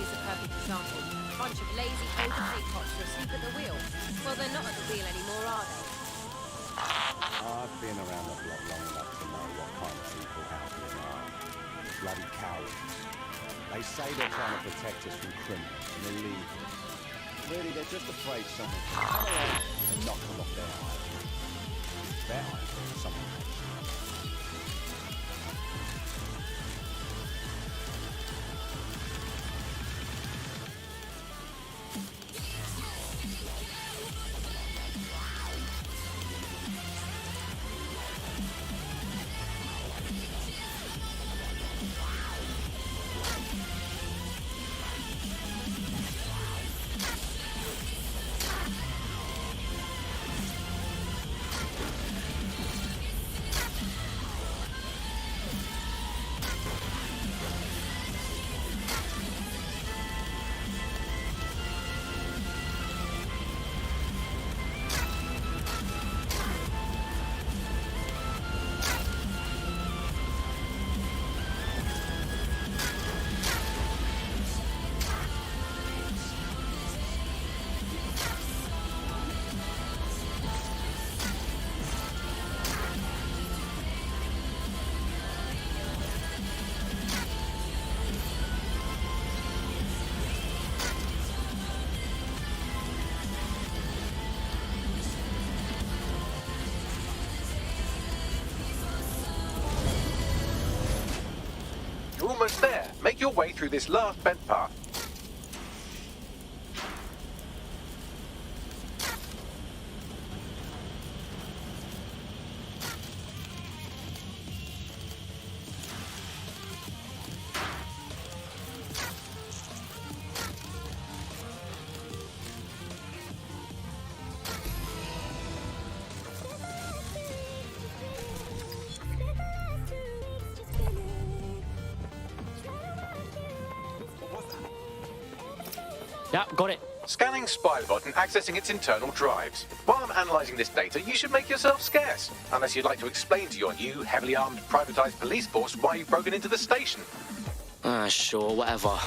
is a perfect example. Bunch of lazy, overpaid cops are asleep at the wheel. Well, they're not at the wheel anymore, are they? I've been around the block long enough to know what kind of people out there are. Bloody cowards. They say they're trying to protect us from criminals and illegals. Really, they're just afraid someone will come along and knock them off their island. Their island, someone else. You're almost there. Make your way through this last bent path. Yeah, got it. Scanning Spybot and accessing its internal drives. While I'm analysing this data, you should make yourself scarce. Unless you'd like to explain to your new, heavily armed, privatised police force why you've broken into the station. Sure, whatever.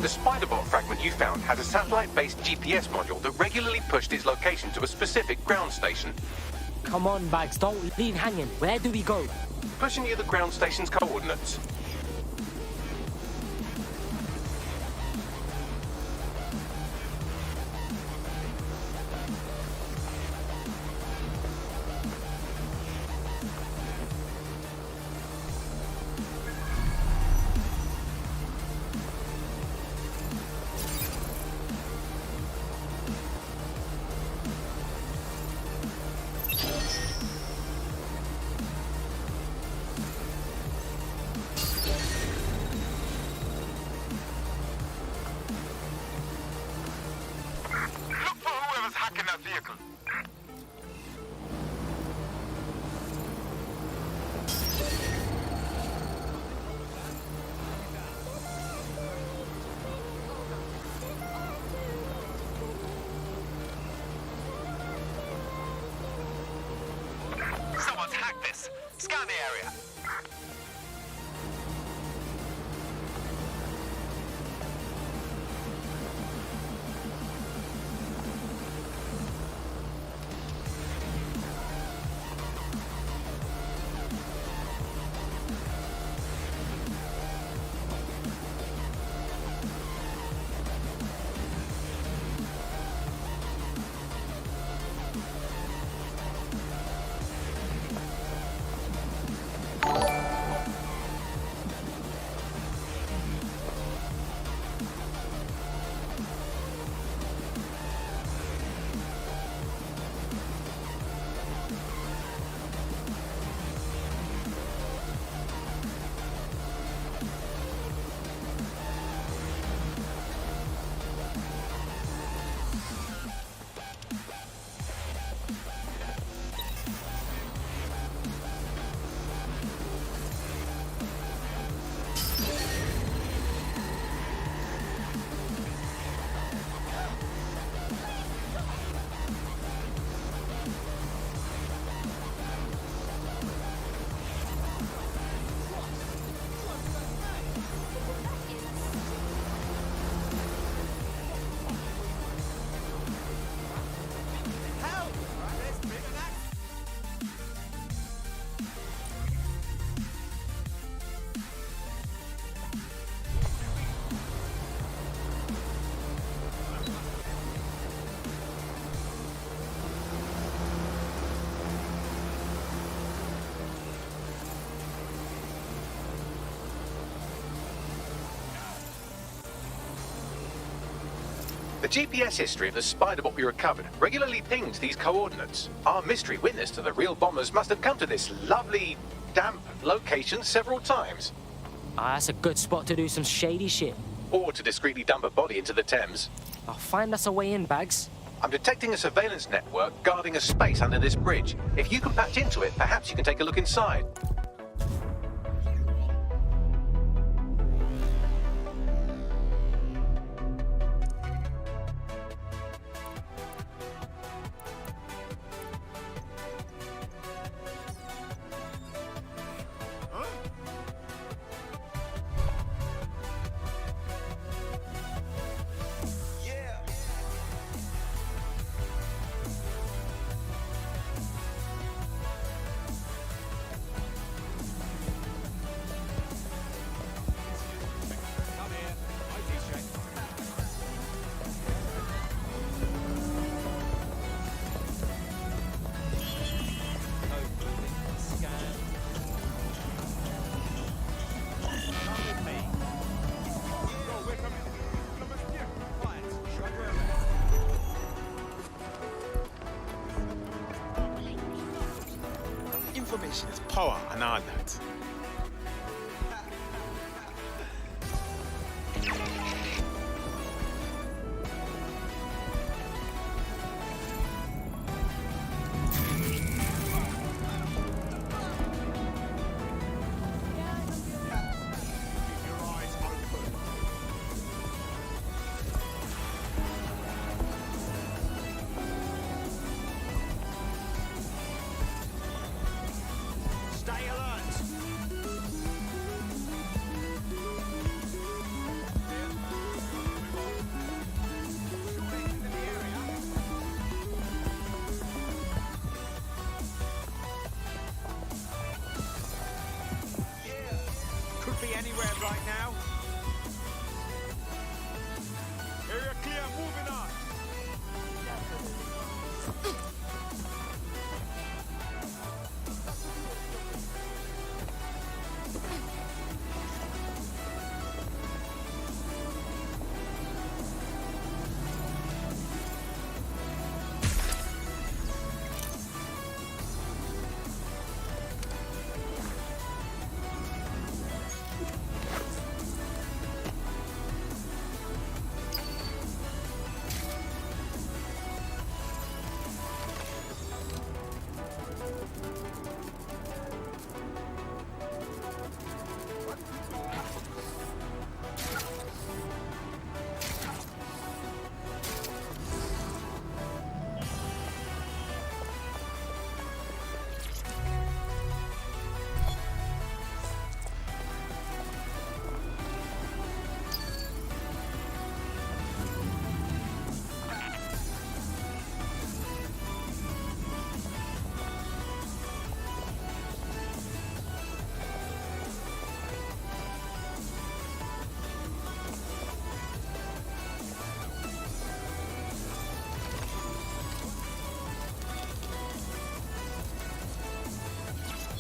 The Spiderbot fragment you found had a satellite-based GPS module that regularly pushed its location to a specific ground station. Come on, Bags, don't leave hanging. Where do we go? Pushing you the ground station's coordinates. Hacking that vehicle. Someone's hacked this. Scan the area. The GPS history of the spider bot we recovered regularly pinged these coordinates. Our mystery witness to the real bombers must have come to this lovely, damp location several times. Ah, that's a good spot to do some shady shit. Or to discreetly dump a body into the Thames. I'll find us a way in, Bags. I'm detecting a surveillance network guarding a space under this bridge. If you can patch into it, perhaps you can take a look inside. Information is power and all that. Could be anywhere right now. Area clear, moving on.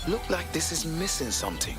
Look like this is missing something.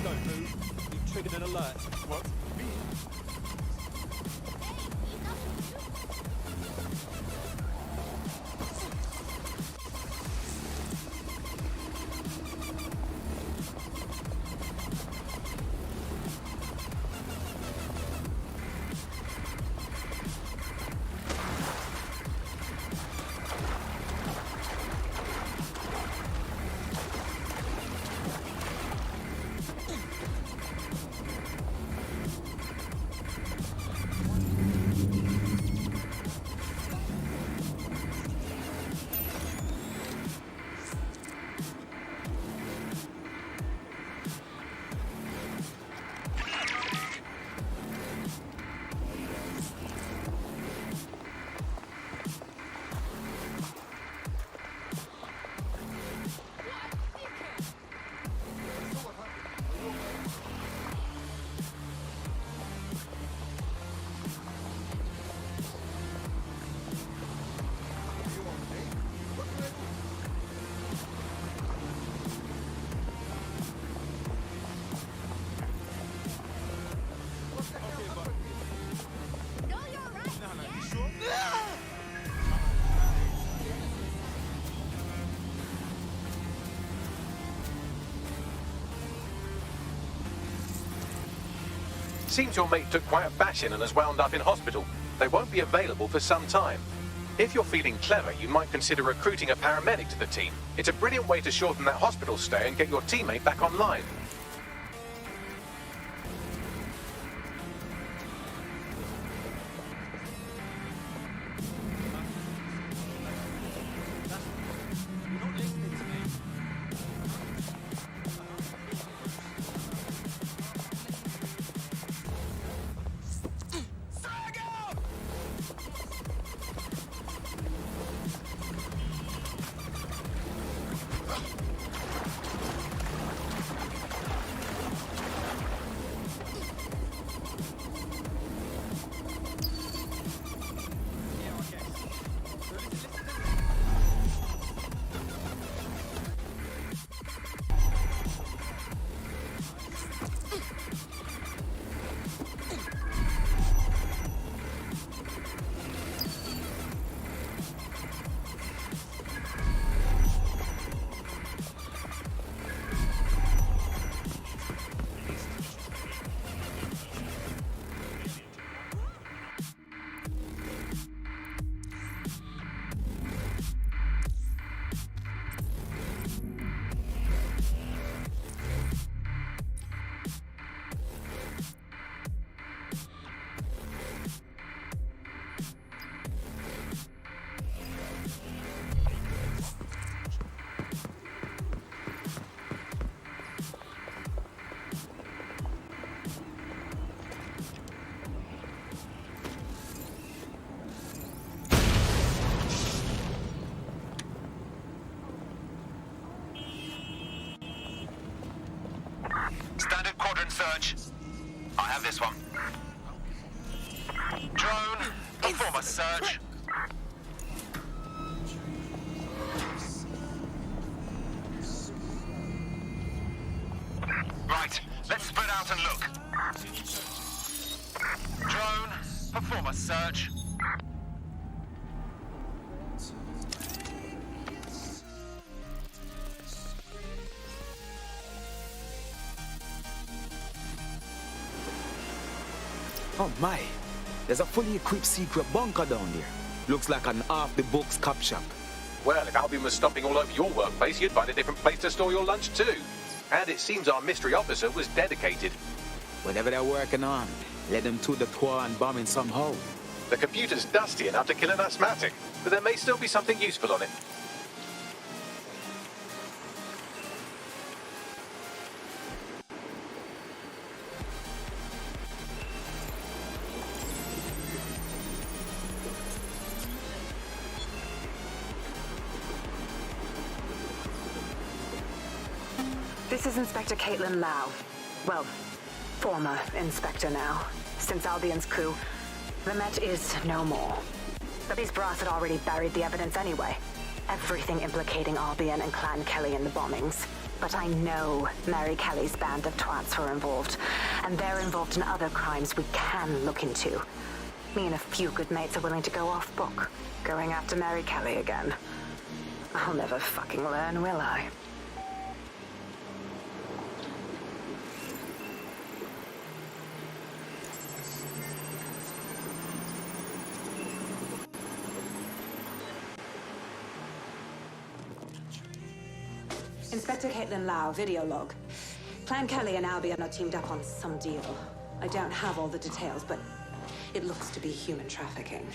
Don't move. You've triggered an alert. What? Me? seems your mate took quite a bashing and has wound up in hospital. They won't be available for some time. If you're feeling clever, you might consider recruiting a paramedic to the team. It's a brilliant way to shorten that hospital stay and get your teammate back online. You're not listening to me. Standard quadrant search. I have this one. Drone, perform a search. Right, let's spread out and look. Drone, perform a search. Oh my, there's a fully equipped secret bunker down there. Looks like an off-the-books cop shop. Well, if Albion was stopping all over your workplace, you'd find a different place to store your lunch too. And it seems our mystery officer was dedicated. Whatever they're working on, let them to the tour and bombing somehow. The computer's dusty enough to kill an asthmatic, but there may still be something useful on it. This is Inspector Caitlin Lau. Well, former inspector now. Since Albion's coup, the Met is no more. But these brass had already buried the evidence anyway. Everything implicating Albion and Clan Kelly in the bombings. But I know Mary Kelly's band of twats were involved, and they're involved in other crimes we can look into. Me and a few good mates are willing to go off book, going after Mary Kelly again. I'll never fucking learn, will I? Inspector Caitlin Lau, video log. Clan Kelly and Albion are teamed up on some deal. I don't have all the details, but it looks to be human trafficking.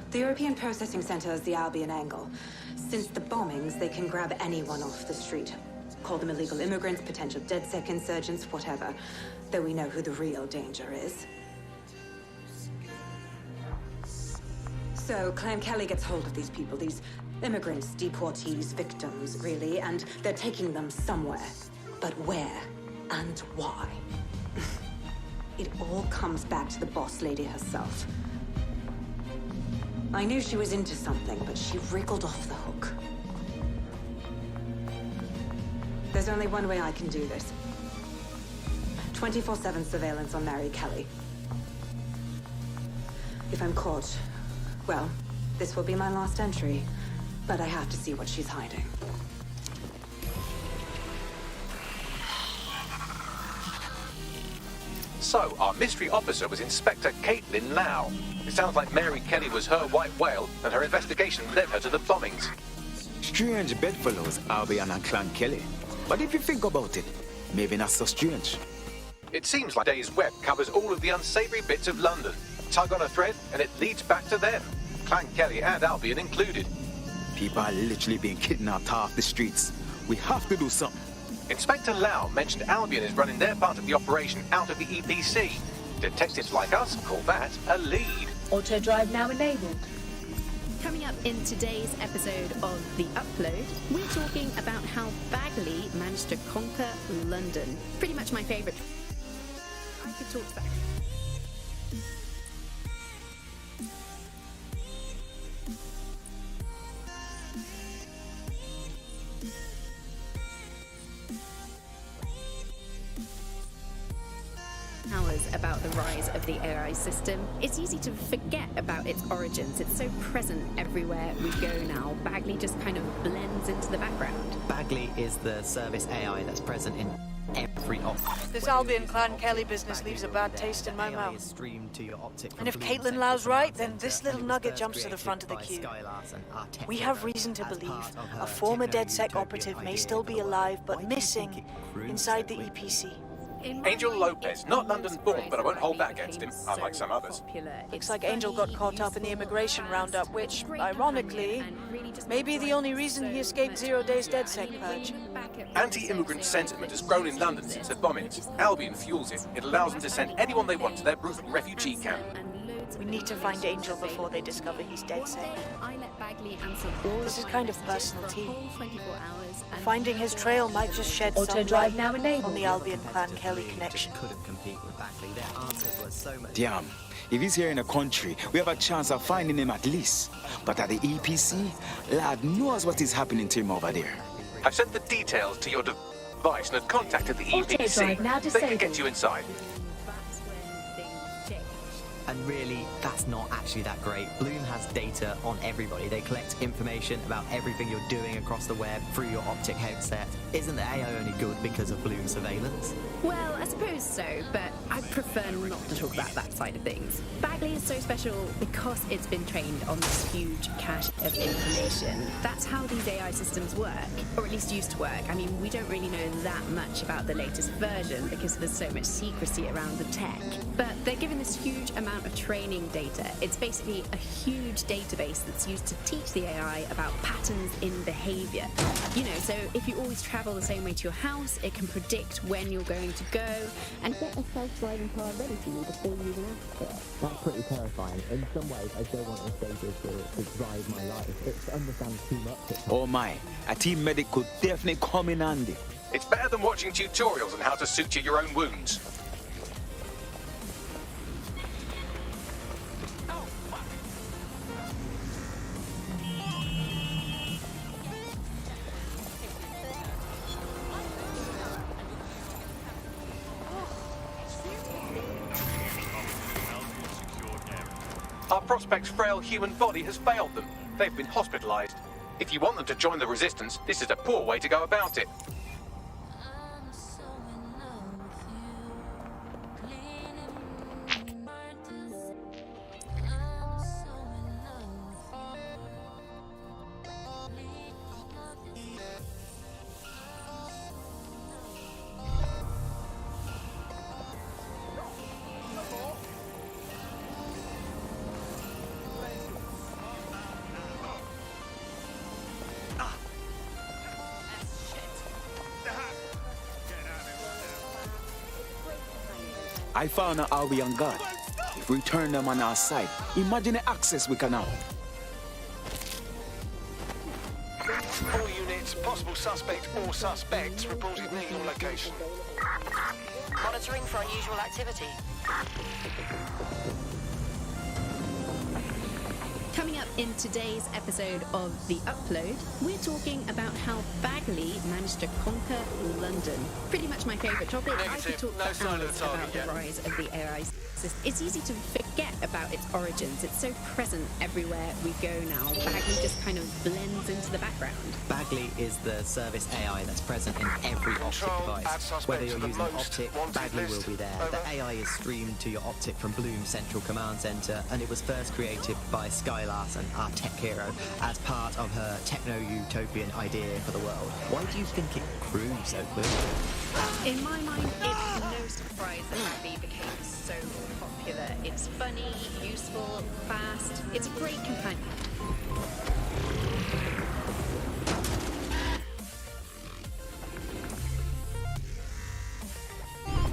The European Processing Center is the Albion angle. Since the bombings, they can grab anyone off the street. Call them illegal immigrants, potential DedSec insurgents, whatever. Though we know who the real danger is. So, Clan Kelly gets hold of these people, these immigrants, deportees, victims, really, and they're taking them somewhere. But where and why? It all comes back to the boss lady herself. I knew she was into something, but she wriggled off the hook. There's only one way I can do this. 24/7 surveillance on Mary Kelly. If I'm caught, well, this will be my last entry. But I have to see what she's hiding. So, our mystery officer was Inspector Caitlin Lau. It sounds like Mary Kelly was her white whale, and her investigation led her to the bombings. Strange bedfellows, Albion and Clan Kelly. But if you think about it, maybe not so strange. It seems like Day's web covers all of the unsavory bits of London. Tug on a thread, and it leads back to them. Clan Kelly and Albion included. People are literally being kidnapped off the streets. We have to do something. Inspector Lau mentioned Albion is running their part of the operation out of the EPC. Detectives like us call that a lead. Auto drive now enabled. Coming up in today's episode of The Upload, we're talking about how Bagley managed to conquer London. Pretty much my favourite. I could talk to Bagley. About the rise of the AI system. It's easy to forget about its origins. It's so present everywhere we go now. Bagley just kind of blends into the background. Bagley is the service AI that's present in every office. This Albion Clan Kelly business leaves a bad taste in my mouth. And if Caitlin Lau's right, then this little nugget jumps to the front of the queue. We have reason to believe a former DedSec operative may still be alive, but missing inside the EPC. Angel Lopez, not London-born, but I won't hold that against him, unlike some others. Looks like Angel got caught up in the immigration roundup, which, ironically, may be the only reason he escaped 0 days DedSec purge. Anti-immigrant sentiment has grown in London since the bombings. Albion fuels it. It allows them to send anyone they want to their brutal refugee camp. We need to find Angel before they discover he's DedSec. This is kind of personal tea. Finding his trail might just shed some light on the Albion Clan Kelly connection. Damn, if he's here in the country, we have a chance of finding him at least. But at the EPC, lad knows what is happening to him over there. I've sent the details to your device and have contacted the EPC. They can get you inside. And really, that's not actually that great. Bloom has data on everybody. They collect information about everything you're doing across the web through your optic headset. Isn't the AI only good because of Bloom surveillance? Well, I suppose so, but I prefer not to talk about that side of things. Bagley is so special because it's been trained on this huge cache of information. That's how these AI systems work, or at least used to work. I mean, we don't really know that much about the latest version because there's so much secrecy around the tech. But they're given this huge amount of training data. It's basically a huge database that's used to teach the AI about patterns in behavior. You know, so if you always travel the same way to your house, it can predict when you're going to go and get a self-driving car ready for you before you even ask for it. That's pretty terrifying. In some ways, I don't want this data to drive my life. It understands too much. Oh my, a team medic could definitely come in handy. It's better than watching tutorials on how to suture your own wounds. Our prospect's frail human body has failed them. They've been hospitalized. If you want them to join the resistance, this is a poor way to go about it. I found an Albion guard. If we turn them on our side, imagine the access we can have. All units, possible suspect or suspects reported near your location. Monitoring for unusual activity. Coming up in today's episode of The Upload, we're talking about how Bagley managed to conquer London. Pretty much my favourite topic. I could talk for hours about the rise of the AI system. system. It's easy to forget about its origins. It's so present everywhere we go now. Bagley just kind of blends into the background. Bagley is the service AI that's present in every optic device. Whether you're using optic, Bagley will be there. The AI is streamed to your optic from Bloom's central command center, and it was first created by Sky Larson, our tech hero, as part of her techno-utopian idea for the world. Why do you think it grew so quickly? In my mind, it's no surprise that Bagley became so popular. It's funny, useful, fast. It's a great companion.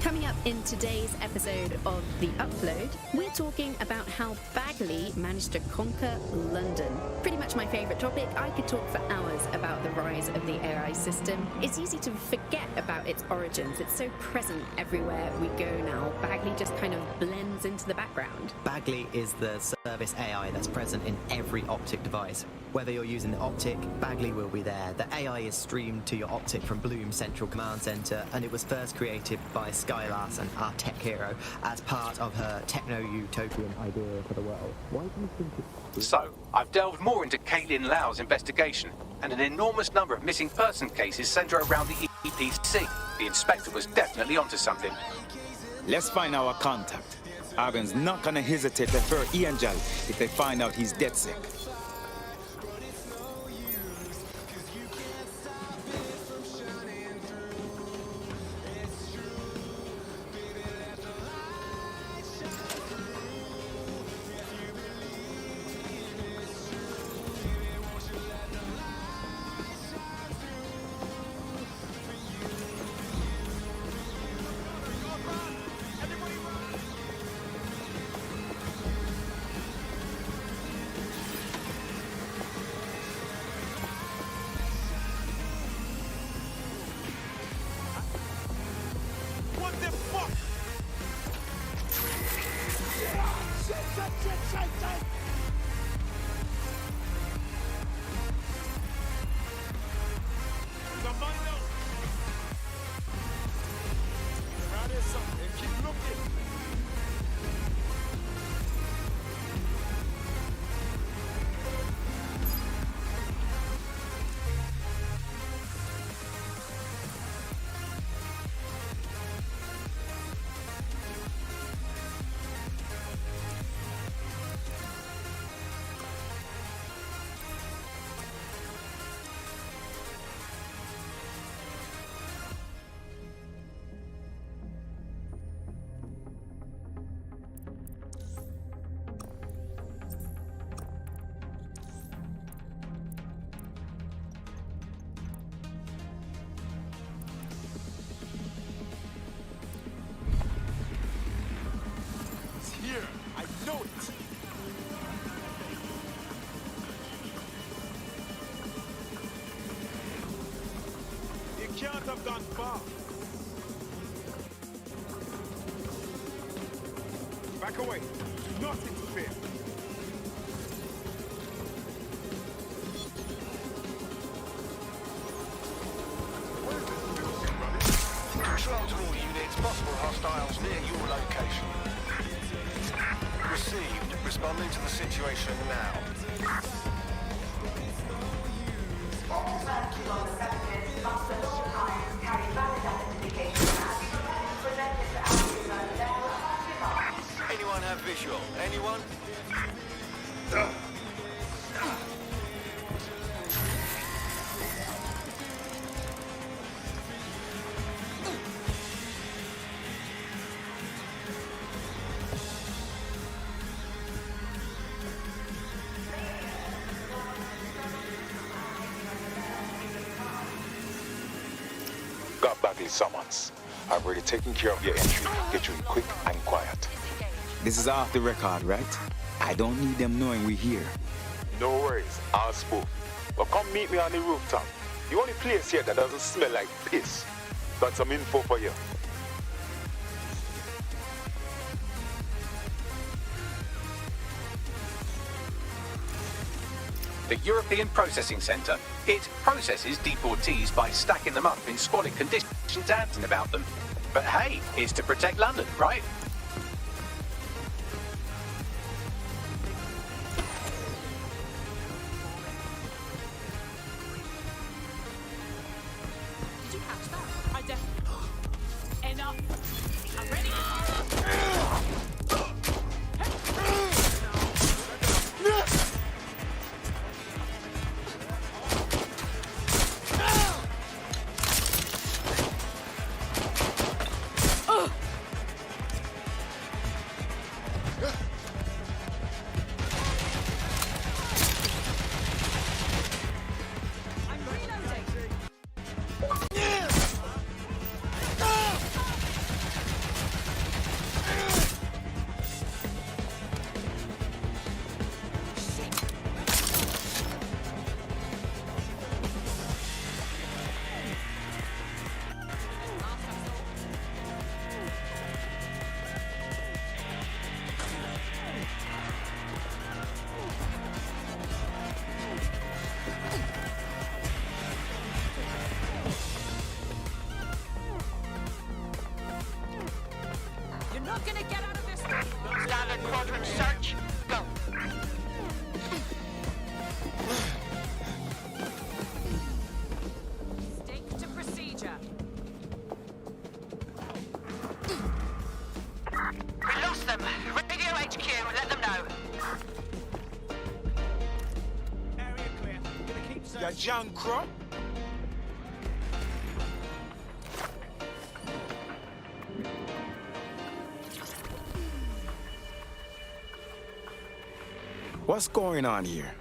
Coming up in today's episode of The Upload, we're talking about how Bagley managed to conquer London. Pretty much my favourite topic. I could talk for hours about the rise of the AI system. It's easy to forget about its origins. It's so present everywhere we go now. Bagley just kind of blends into the background. Bagley is the service AI that's present in every optic device. Whether you're using the optic, Bagley will be there. The AI is streamed to your optic from Bloom's central command center, and it was first created by Sky Larson, our tech hero, as part of her techno-utopian idea for the world. Why do you think it's... So, I've delved more into Caitlin Lau's investigation, and an enormous number of missing person cases centre around the EPC. The inspector was definitely onto something. Let's find our contact. Argon's not gonna hesitate to refer Ian Jal if they find out he's dead sick. What the fuck? Shit. Somebody else. Now there's something. Keep looking. Here, I know it. You can't have gone far. Back away. Do not interfere. Control to all units, possible hostiles near your location. Received. Responding to the situation now. All personnel on the premises must at all times carry valid identification and be prepared to present it to our personnel. Anyone have visual? Anyone? Got Bagley summons. I've already taken care of your entry. Get you in quick and quiet. This is off the record, right? I don't need them knowing we're here. No worries, I'll spook. But come meet me on the rooftop. The only place here that doesn't smell like piss. Got some info for you. The European Processing Centre. It processes deportees by stacking them up in squalid conditions and about them. But hey, it's to protect London, right? catch that. I definitely. Enough. I'm ready. Not gonna get out of this. Standard quadrant search. Go. Stick to procedure. We lost them. Radio HQ, let them know. Area clear. Gonna keep searching. Ya Jankro? What's going on here?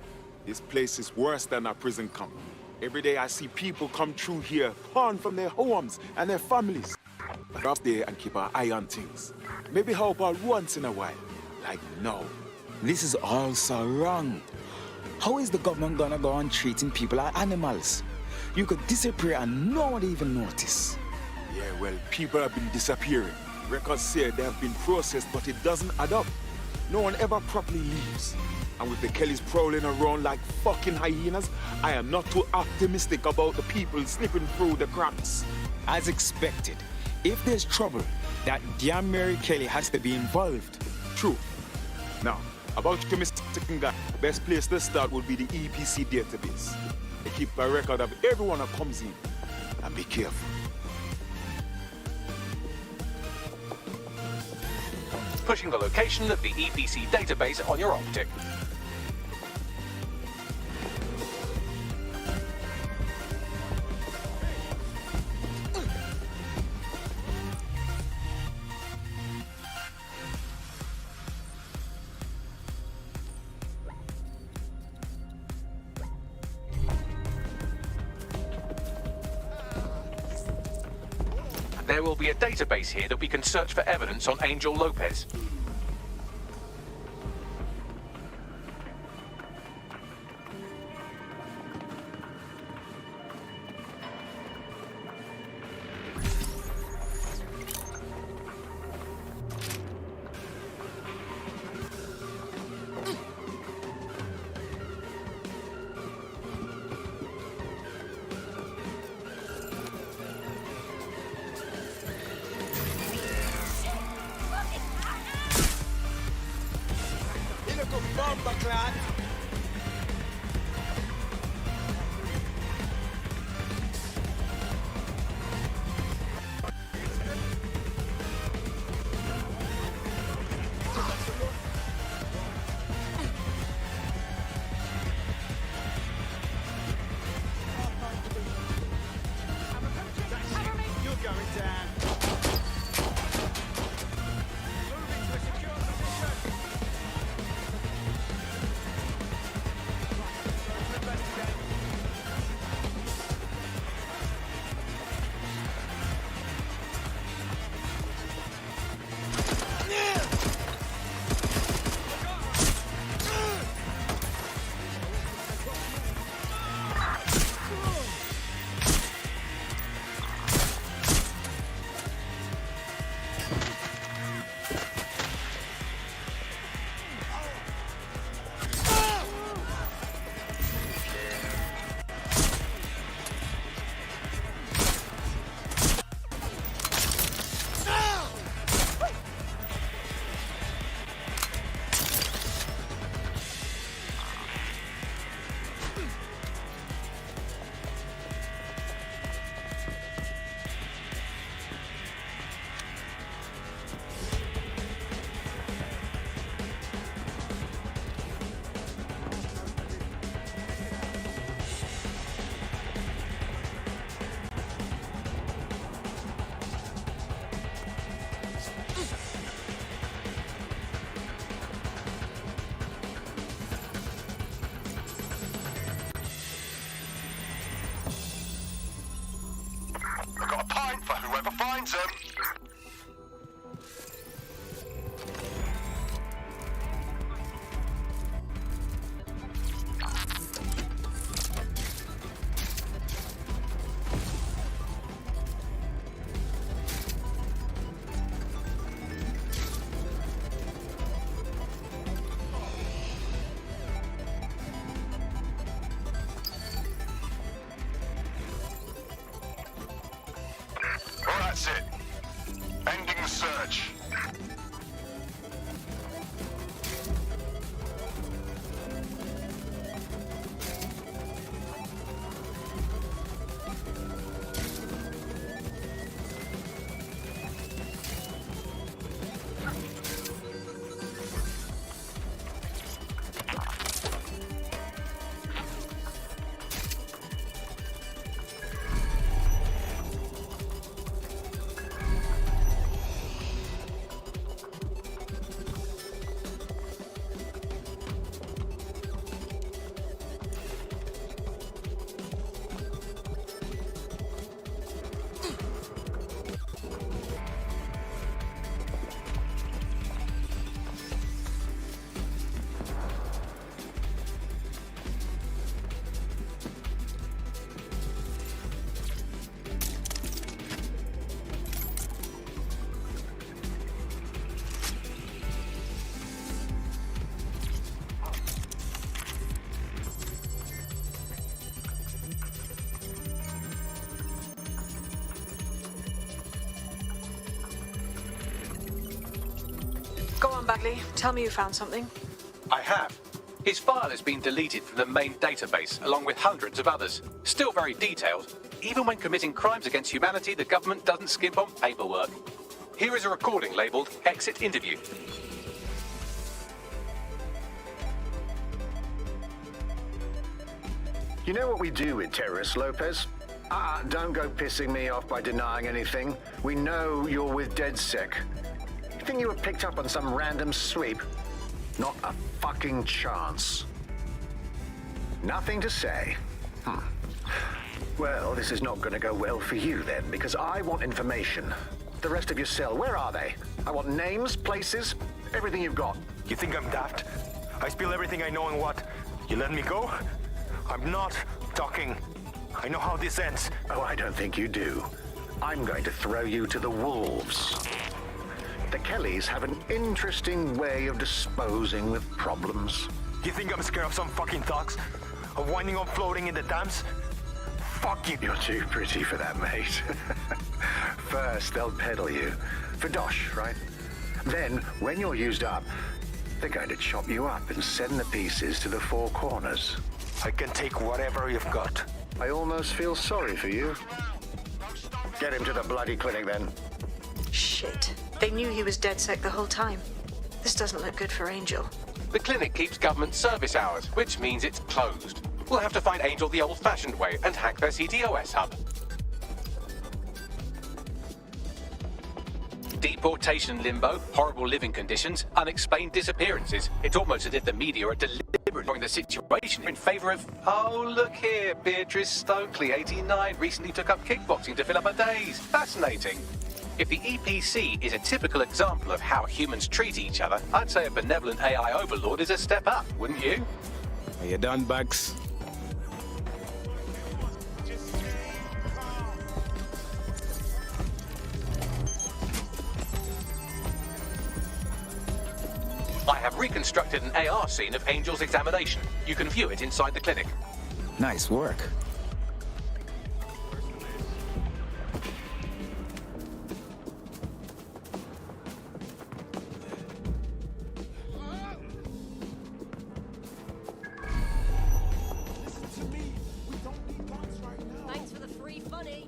This place is worse than a prison camp. Every day I see people come through here, torn from their homes and their families. But up there and keep our eye on things. Maybe help out once in a while. Like now. This is all so wrong. How is the government gonna go on treating people like animals? You could disappear and no one even notice. Yeah, well, people have been disappearing. Records say they have been processed, but it doesn't add up. No one ever properly leaves. And with the Kellys prowling around like fucking hyenas, I am not too optimistic about the people slipping through the cracks. As expected, if there's trouble, that damn Mary Kelly has to be involved. True. Now, about your mistaken guy, best place to start would be the EPC database. They keep a record of everyone that comes in. And be careful. Pushing the location of the EPC database on your optic. There will be a database here that we can search for evidence on Angel Lopez. Going, sir. Well, that's it. Ending the search. Go on, Bagley. Tell me you found something. I have. His file has been deleted from the main database, along with hundreds of others. Still very detailed. Even when committing crimes against humanity, the government doesn't skimp on paperwork. Here is a recording labelled Exit Interview. You know what we do with terrorists, Lopez? Don't go pissing me off by denying anything. We know you're with DedSec. You think you were picked up on some random sweep? Not a fucking chance. Nothing to say. Well, this is not going to go well for you then, because I want information. The rest of your cell, where are they? I want names, places, everything you've got. You think I'm daft? I spill everything I know and what? You let me go? I'm not talking. I know how this ends. Oh, I don't think you do. I'm going to throw you to the wolves. The Kellys have an interesting way of disposing with problems. You think I'm scared of some fucking thugs? Of winding up floating in the dams? Fuck you. You're too pretty for that, mate. First, they'll peddle you. For dosh, right? Then, when you're used up, they're going to chop you up and send the pieces to the four corners. I can take whatever you've got. I almost feel sorry for you. Get him to the bloody clinic, then. Shit. They knew he was DedSec the whole time. This doesn't look good for Angel. The clinic keeps government service hours, which means it's closed. We'll have to find Angel the old-fashioned way and hack their CTOS hub. Deportation limbo, horrible living conditions, unexplained disappearances. It's almost as if the media are deliberately the situation in favour of, oh, look here, Beatrice Stokely, 89, recently took up kickboxing to fill up her days. Fascinating. If the EPC is a typical example of how humans treat each other, I'd say a benevolent AI overlord is a step up, wouldn't you? Are you done, Bugs? I have reconstructed an AR scene of Angel's examination. You can view it inside the clinic. Nice work. Thanks for the free funny.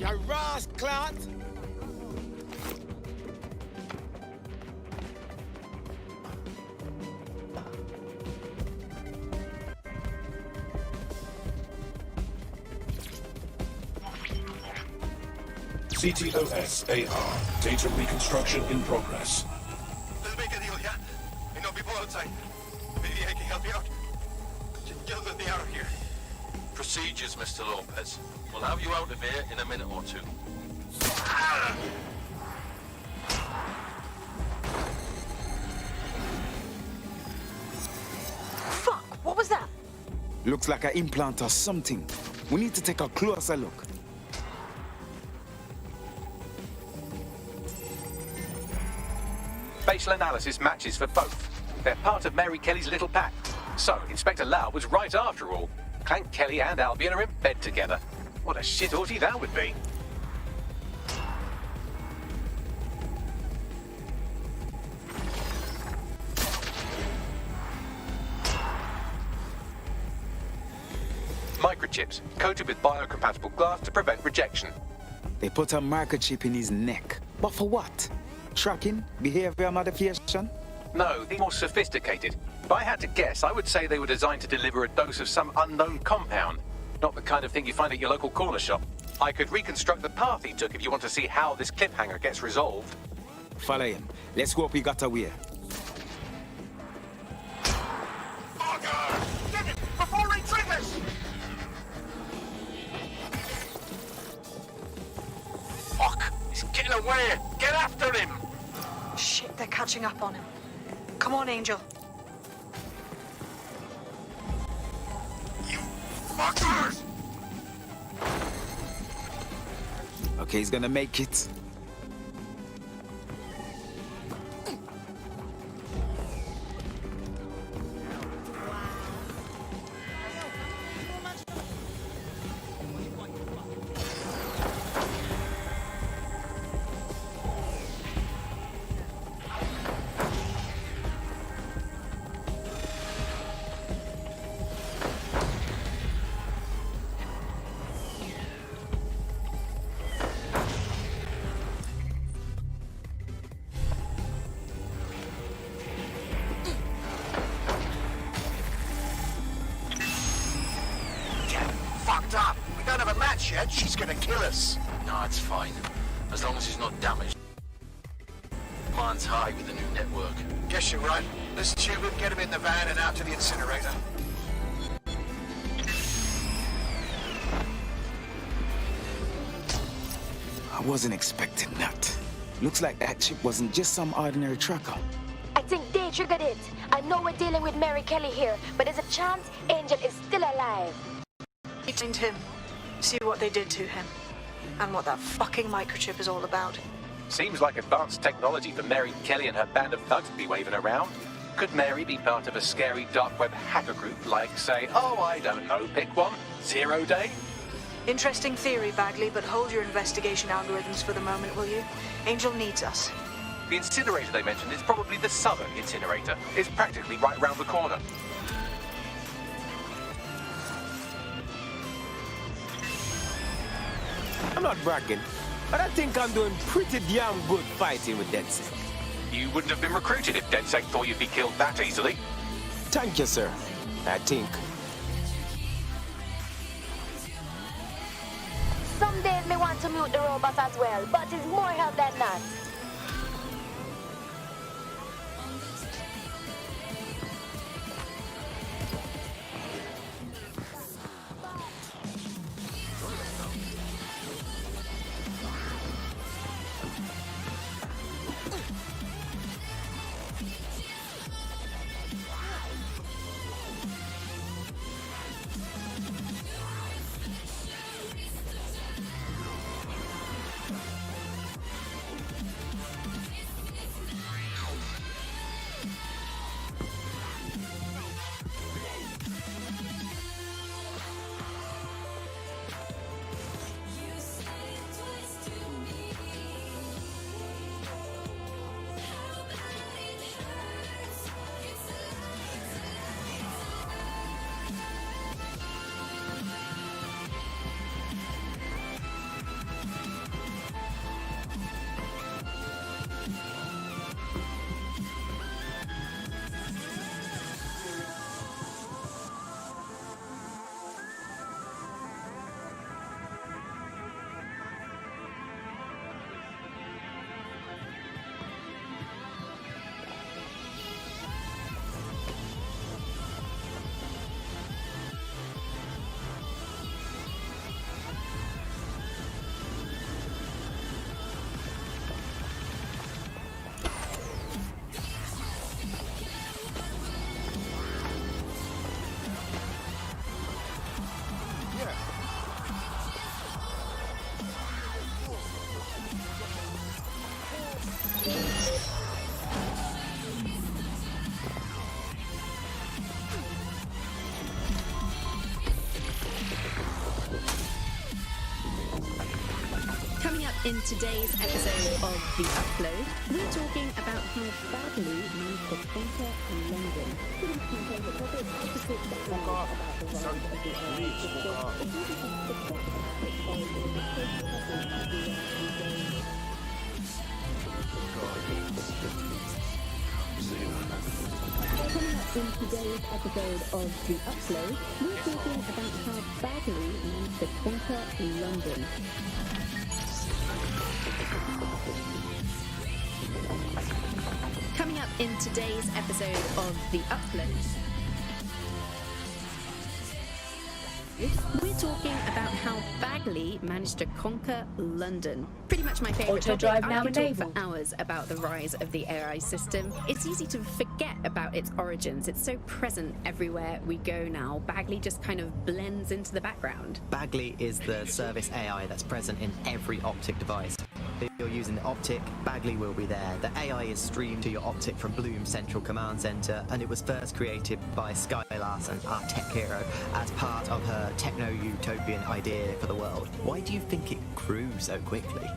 You Ross clot! CTOS AR. Data reconstruction in progress. Let's make a deal, yeah? I know people outside. Maybe I can help you out. Just get me out of here. Procedures, Mr. Lopez. We'll have you out of here in a minute or two. Fuck, what was that? Looks like an implant or something. We need to take a closer look. Facial analysis matches for both. They're part of Mary Kelly's little pack. So, Inspector Lau was right after all. Clank Kelly and Albion are in bed together. What a shit orgy that would be. Microchips, coated with biocompatible glass to prevent rejection. They put a microchip in his neck. But for what? Tracking? Behavior modification? No, they're more sophisticated. If I had to guess, I would say they were designed to deliver a dose of some unknown compound. Not the kind of thing you find at your local corner shop. I could reconstruct the path he took if you want to see how this cliffhanger gets resolved. Follow him. Let's hope he got away. Get it before we trigger this! Fuck! He's getting away! Get after him! Shit, they're catching up on him. Come on, Angel. You fuckers! Okay, he's gonna make it. Up. We don't have a match yet. She's gonna kill us. No, it's fine. As long as he's not damaged. Man's high with the new network. Guess you're right. Let's tube him, get him in the van and out to the incinerator. I wasn't expecting that. Looks like that chip wasn't just some ordinary tracker. I think they triggered it. I know we're dealing with Mary Kelly here, but there's a chance Angel is still alive. Find him, see what they did to him, and what that fucking microchip is all about. Seems like advanced technology for Mary Kelly and her band of thugs to be waving around. Could Mary be part of a scary dark web hacker group like, say, oh, I don't know, pick one, 0 Day? Interesting theory, Bagley, but hold your investigation algorithms for the moment, will you? Angel needs us. The incinerator they mentioned is probably the southern incinerator. It's practically right round the corner. I'm not bragging, but I think I'm doing pretty damn good fighting with DedSec. You wouldn't have been recruited if DedSec thought you'd be killed that easily. Thank you, sir. I think. Some days me want to mute the robots as well, but it's more help than that. In today's episode of The Upload, we're talking about how badly managed to conquer London. Pretty much my favourite topic. Just talk about the rise of the Coming up in today's episode of The Upload, we're talking about how badly managed to conquer London. Coming up in today's episode of The Upload, we're talking about how Bagley managed to conquer London. Pretty much my favourite topic. Auto-drive I now could talk enabled. for hours about the rise of the AI system. It's easy to forget about its origins. It's so present everywhere we go now. Bagley just kind of blends into the background. Bagley is the service AI that's present in every optic device. If you're using the optic, Bagley will be there. The AI is streamed to your optic from Bloom's central command center, and it was first created by Sky Larson, our tech hero, as part of her techno-utopian idea for the world. Why do you think it grew so quickly?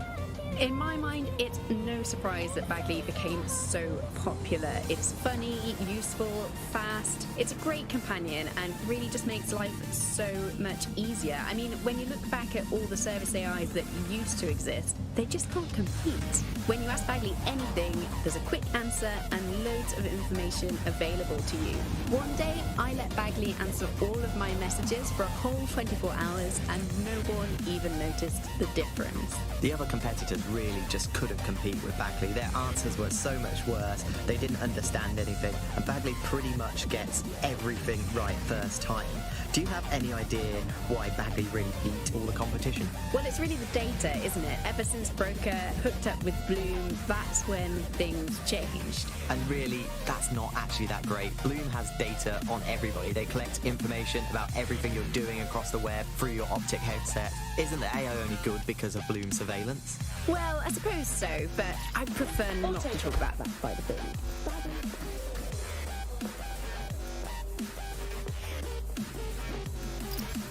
In my mind, it's no surprise that Bagley became so popular. It's funny, useful, fast. It's a great companion and really just makes life so much easier. I mean, when you look back at all the service AIs that used to exist, they just can't compete. When you ask Bagley anything, there's a quick answer and loads of information available to you. One day, I let Bagley answer all of my messages for a whole 24 hours and no one even noticed the difference. The other competitors really just couldn't compete with Bagley. Their answers were so much worse. They didn't understand anything, and Bagley pretty much gets everything right first time. Do you have any idea why Bagley really beat all the competition? Well, it's really the data, isn't it? Ever since Broker hooked up with Bloom, that's when things changed. And really, that's not actually that great. Bloom has data on everybody. They collect information about everything you're doing across the web through your optic headset. Isn't the AI only good because of Bloom surveillance? Well, I suppose so, but I prefer not to talk about that side of things.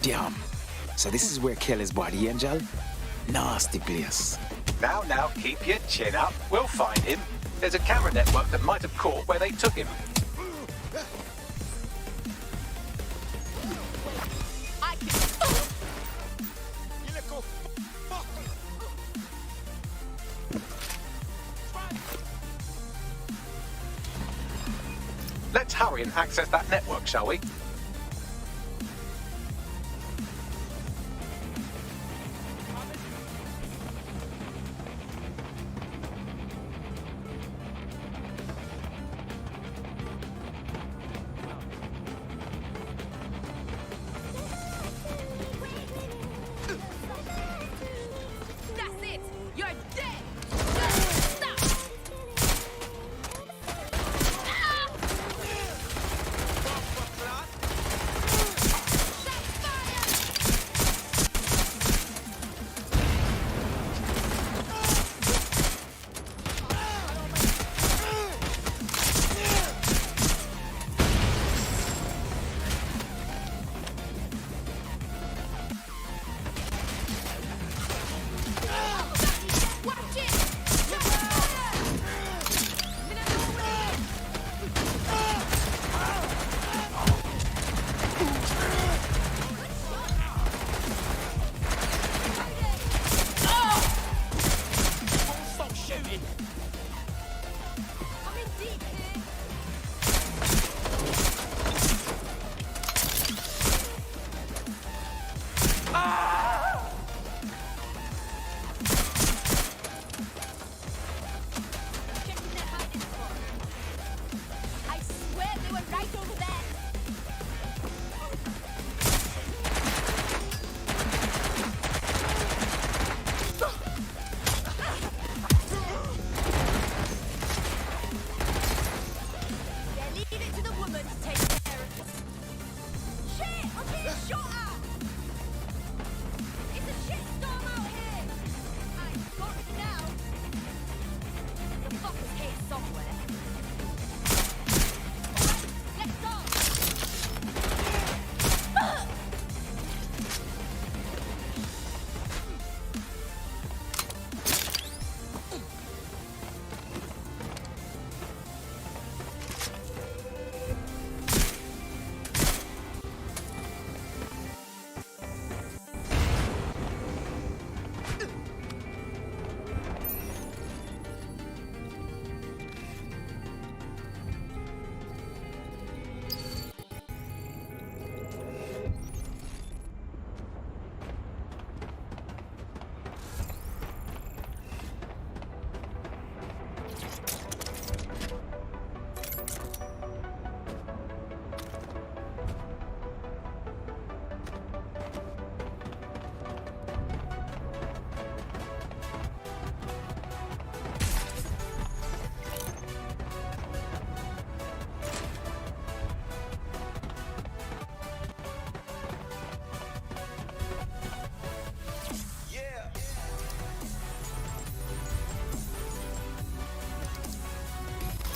Damn. So this is where Kelly's body, Angel? Nasty place. Now, keep your chin up. We'll find him. There's a camera network that might have caught where they took him. Let's hurry and access that network, shall we? That's it! You're dead!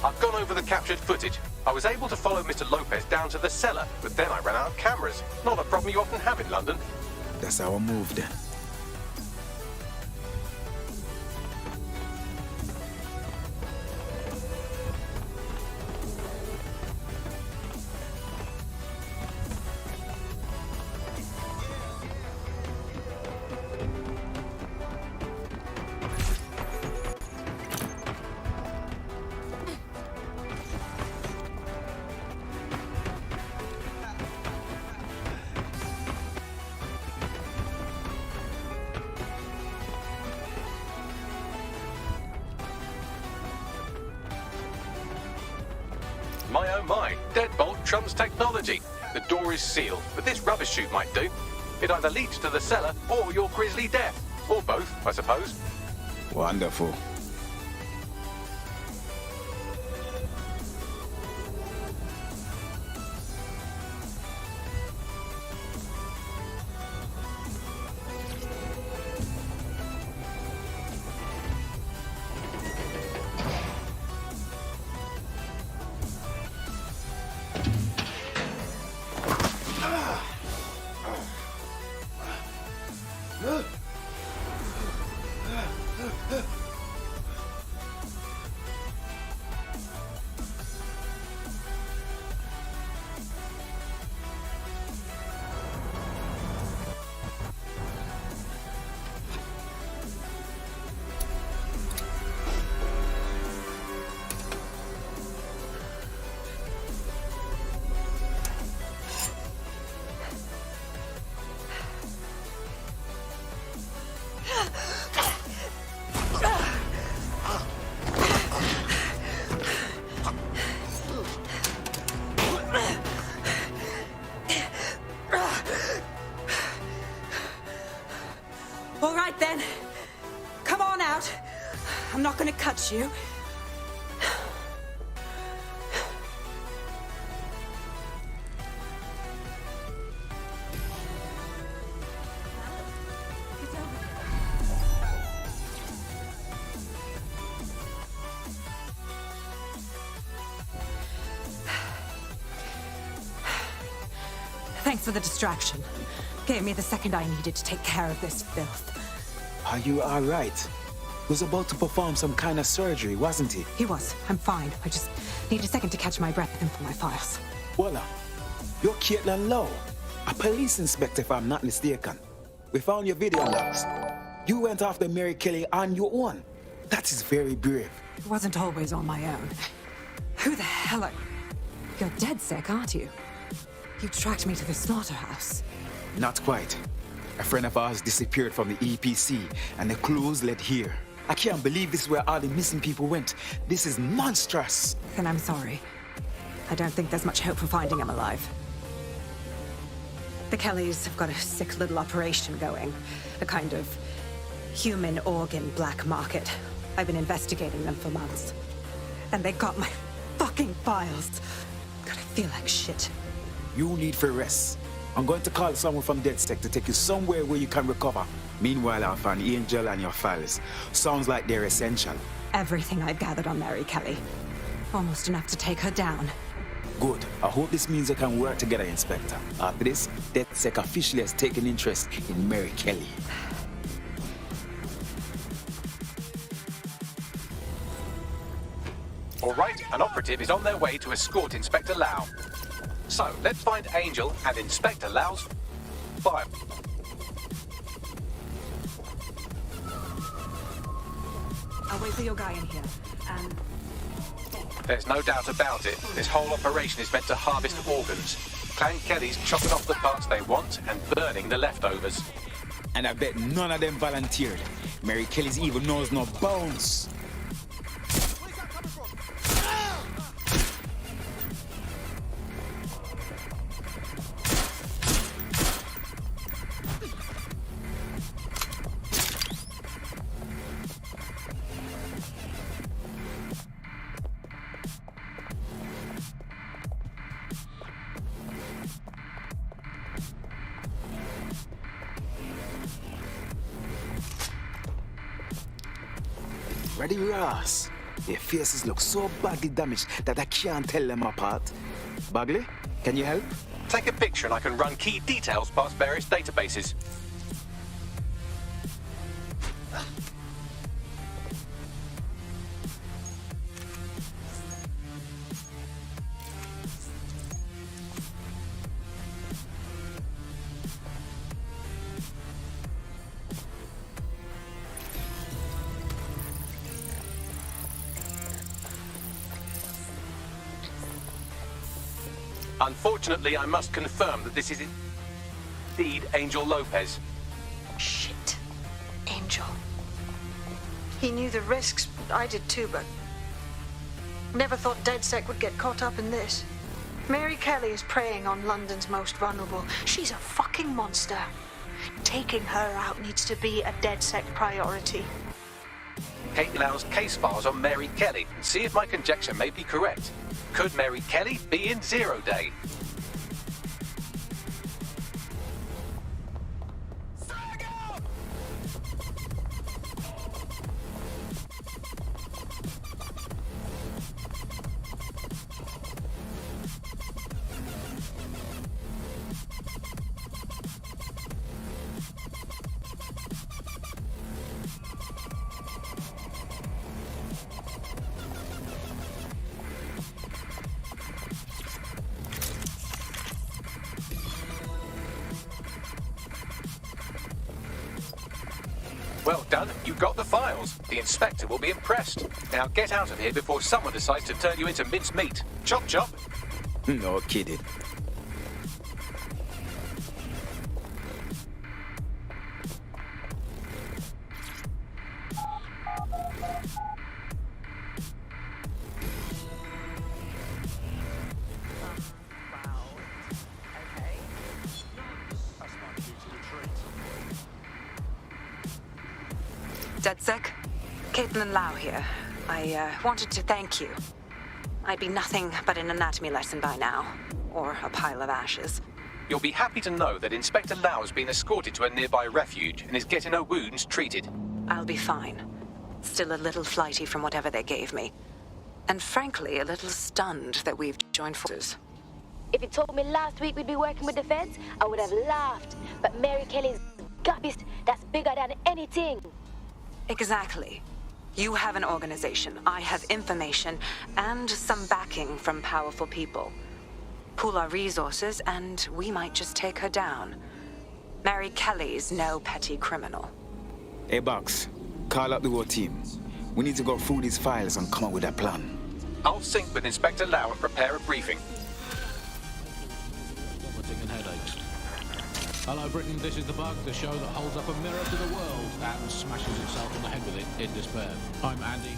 I've gone over the captured footage. I was able to follow Mr. Lopez down to the cellar, but then I ran out of cameras. Not a problem you often have in London. That's our move then. My oh my, deadbolt trumps technology. The door is sealed, but this rubbish chute might do. It either leads to the cellar or your grisly death. Or both, I suppose. Wonderful. All right then. Come on out. I'm not gonna cut you. Thanks for the distraction. Gave me the second I needed to take care of this filth. Are you all right? He was about to perform some kind of surgery, wasn't he? He was. I'm fine. I just need a second to catch my breath and for my files. Voila. You're Caitlin Lowe, a police inspector if I'm not mistaken. We found your video logs. You went after Mary Kelly on your own. That is very brave. It wasn't always on my own. Who the hell are... You're dead sick, aren't you? You tracked me to the slaughterhouse. Not quite. A friend of ours disappeared from the EPC, and the clues led here. I can't believe this is where all the missing people went. This is monstrous. Then I'm sorry. I don't think there's much hope for finding him alive. The Kellys have got a sick little operation going. A kind of human organ black market. I've been investigating them for months. And they got my fucking files. God, I feel like shit. You need for rest. I'm going to call someone from DedSec to take you somewhere where you can recover. Meanwhile, I'll find Angel and your files. Sounds like they're essential. Everything I've gathered on Mary Kelly. Almost enough to take her down. Good. I hope this means we can work together, Inspector. After this, DedSec officially has taken interest in Mary Kelly. All right, an operative is on their way to escort Inspector Lau. So, let's find Angel and Inspector Lau's file. I'll wait for your guy in here. There's no doubt about it. This whole operation is meant to harvest organs. Clan Kelly's chopping off the parts they want and burning the leftovers. And I bet none of them volunteered. Mary Kelly's evil knows no bounds. Ready, Ross? Their faces look so badly damaged that I can't tell them apart. Bagley, can you help? Take a picture and I can run key details past various databases. Unfortunately, I must confirm that this is indeed Angel Lopez. Shit. Angel. He knew the risks. I did too, but never thought DedSec would get caught up in this. Mary Kelly is preying on London's most vulnerable. She's a fucking monster. Taking her out needs to be a DedSec priority. Kate Lau's case files on Mary Kelly and see if my conjecture may be correct. Could Mary Kelly be in 0 Day? Well done, you got the files. The inspector will be impressed. Now get out of here before someone decides to turn you into minced meat. Chop chop. No kidding. DedSec, Caitlin Lau here. I wanted to thank you. I'd be nothing but an anatomy lesson by now, or a pile of ashes. You'll be happy to know that Inspector Lau has been escorted to a nearby refuge and is getting her wounds treated. I'll be fine. Still a little flighty from whatever they gave me. And frankly, a little stunned that we've joined forces. If you told me last week we'd be working with the feds, I would have laughed. But Mary Kelly's got a beast that's bigger than anything. Exactly. You have an organization, I have information, and some backing from powerful people. Pool our resources, and we might just take her down. Mary Kelly's no petty criminal. Hey, Box, call up the whole team. We need to go through these files and come up with a plan. I'll sync with Inspector Lau and prepare a briefing. Hello, Britain. This is The Bug, the show that holds up a mirror to the world and smashes itself on the head with it in despair. I'm Andy.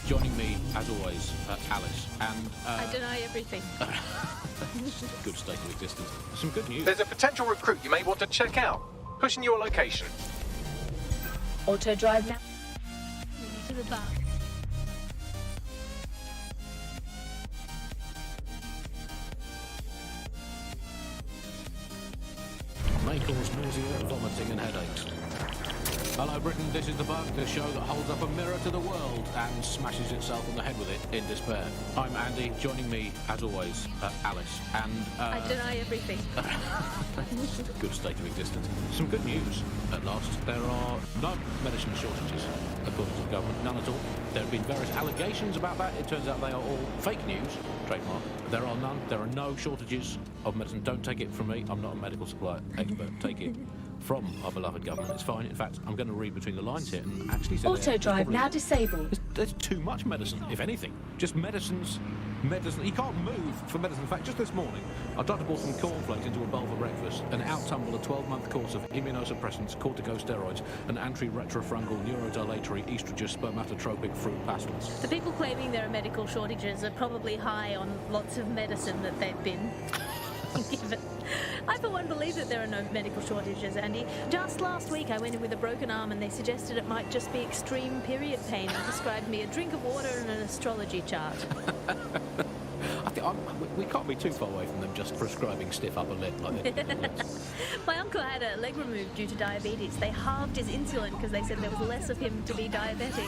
Joining me, as always, Alice, and... I deny everything. Good state of existence. Some good news. There's a potential recruit you may want to check out. Pushing your location. Auto drive now. To the back. May cause nausea, vomiting and headaches. Hello, Britain. This is The Bug, the show that holds up a mirror to the world and smashes itself on the head with it in despair. I'm Andy. Joining me, as always, Alice, and... I deny everything. Good state of existence. Some good news, at last. There are no medicine shortages, according to the government. None at all. There have been various allegations about that. It turns out they are all fake news. Trademark. There are none. There are no shortages of medicine. Don't take it from me. I'm not a medical supply expert. Take it from our beloved government. It's fine. In fact, I'm going to read between the lines here and actually say Auto drive now disabled. There's too much medicine, if anything. Just medicine. You can't move for medicine. In fact, just this morning, I tried to pour some cornflakes into a bowl for breakfast and out-tumbled a 12-month course of immunosuppressants, corticosteroids, and anti-retrofungal neurodilatory estrogen spermatotropic fruit pastilles. The people claiming there are medical shortages are probably high on lots of medicine that they've been given. I for one believe that there are no medical shortages, Andy. Just last week I went in with a broken arm and they suggested it might just be extreme period pain and prescribed me a drink of water and an astrology chart. I we can't be too far away from them just prescribing stiff upper lip like this. My uncle had a leg removed due to diabetes. They halved his insulin because they said there was less of him to be diabetic.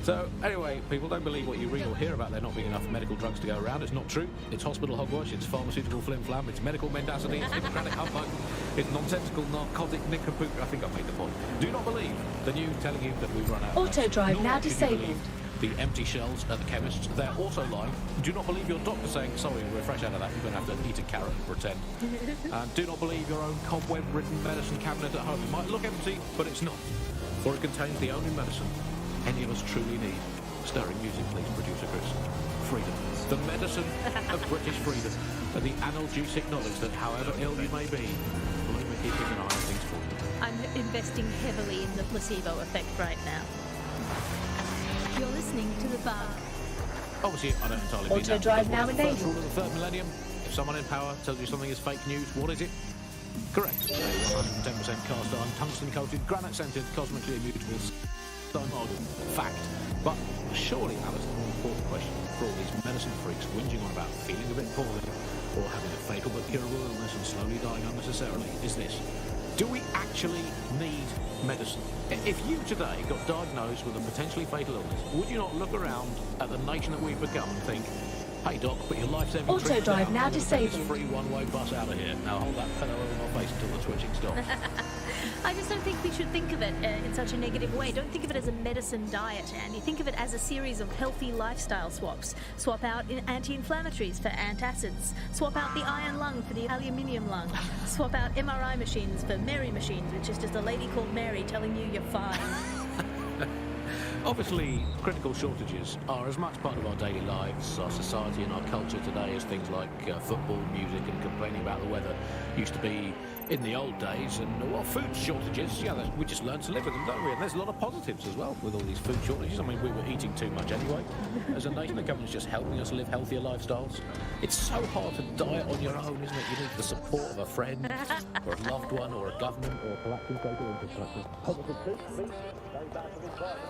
So, anyway, people, don't believe what you read or hear about there not being enough medical drugs to go around. It's not true. It's hospital hogwash, it's pharmaceutical flim-flam, it's medical mendacity, it's Hippocratic humbug, it's nonsensical narcotic nincompoop. I think I've made the point. Do not believe the news telling you that we've run out of Auto drugs. drive Nor now should you disabled. believe the empty shelves at the chemists. They're also lying. Do not believe your doctor saying, sorry, we're fresh out of that, you're going to have to eat a carrot and pretend. And do not believe your own cobweb-ridden medicine cabinet at home. It might look empty, but it's not. For it contains the only medicine any of us truly need. Stirring music, please, producer Chris. Freedom. The medicine of British freedom. And the analgesic knowledge that however ill you may be, we're keeping an eye on things for you. I'm investing heavily in the placebo effect right now. You're listening to The Bug. Obviously, I don't entirely mean Auto that. drive But now what is the first enabled. rule of the third millennium? If someone in power tells you something is fake news, what is it? Correct. A 110% cast iron, tungsten-coated, granite-scented, cosmically immutable stone model. Fact. But surely, Alice, the more important question for all these medicine freaks whinging on about feeling a bit poorly or having a fatal but curable illness and slowly dying unnecessarily is this. Do we actually need medicine? If you today got diagnosed with a potentially fatal illness, would you not look around at the nation that we've become and think, hey doc, put your life-saving Auto treatment drive down, now I'm gonna take disabled. this free one-way bus out of here. Now hold that fellow over my face until the twitching stops. I just don't think we should think of it in such a negative way. Don't think of it as a medicine diet, Andy. Think of it as a series of healthy lifestyle swaps. Swap out anti-inflammatories for antacids. Swap out the iron lung for the aluminium lung. Swap out MRI machines for Mary machines, which is just a lady called Mary telling you you're fine. Obviously, critical shortages are as much part of our daily lives, our society and our culture today as things like football, music and complaining about the weather used to be in the old days. And, well, food shortages, yeah, we just learn to live with them, don't we? And there's a lot of positives as well with all these food shortages. I mean, we were eating too much anyway. As a nation, the government's just helping us live healthier lifestyles. It's so hard to diet on your own, isn't it? You need the support of a friend or a loved one or a government or a collapsing social infrastructure. Positive food, please. Very bad for the environment.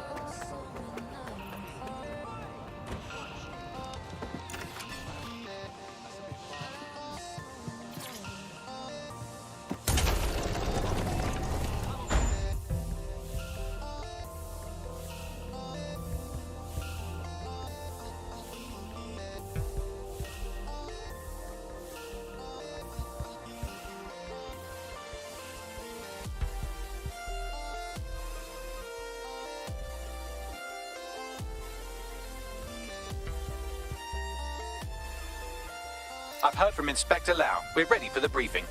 I've heard from Inspector Lau. We're ready for the briefing.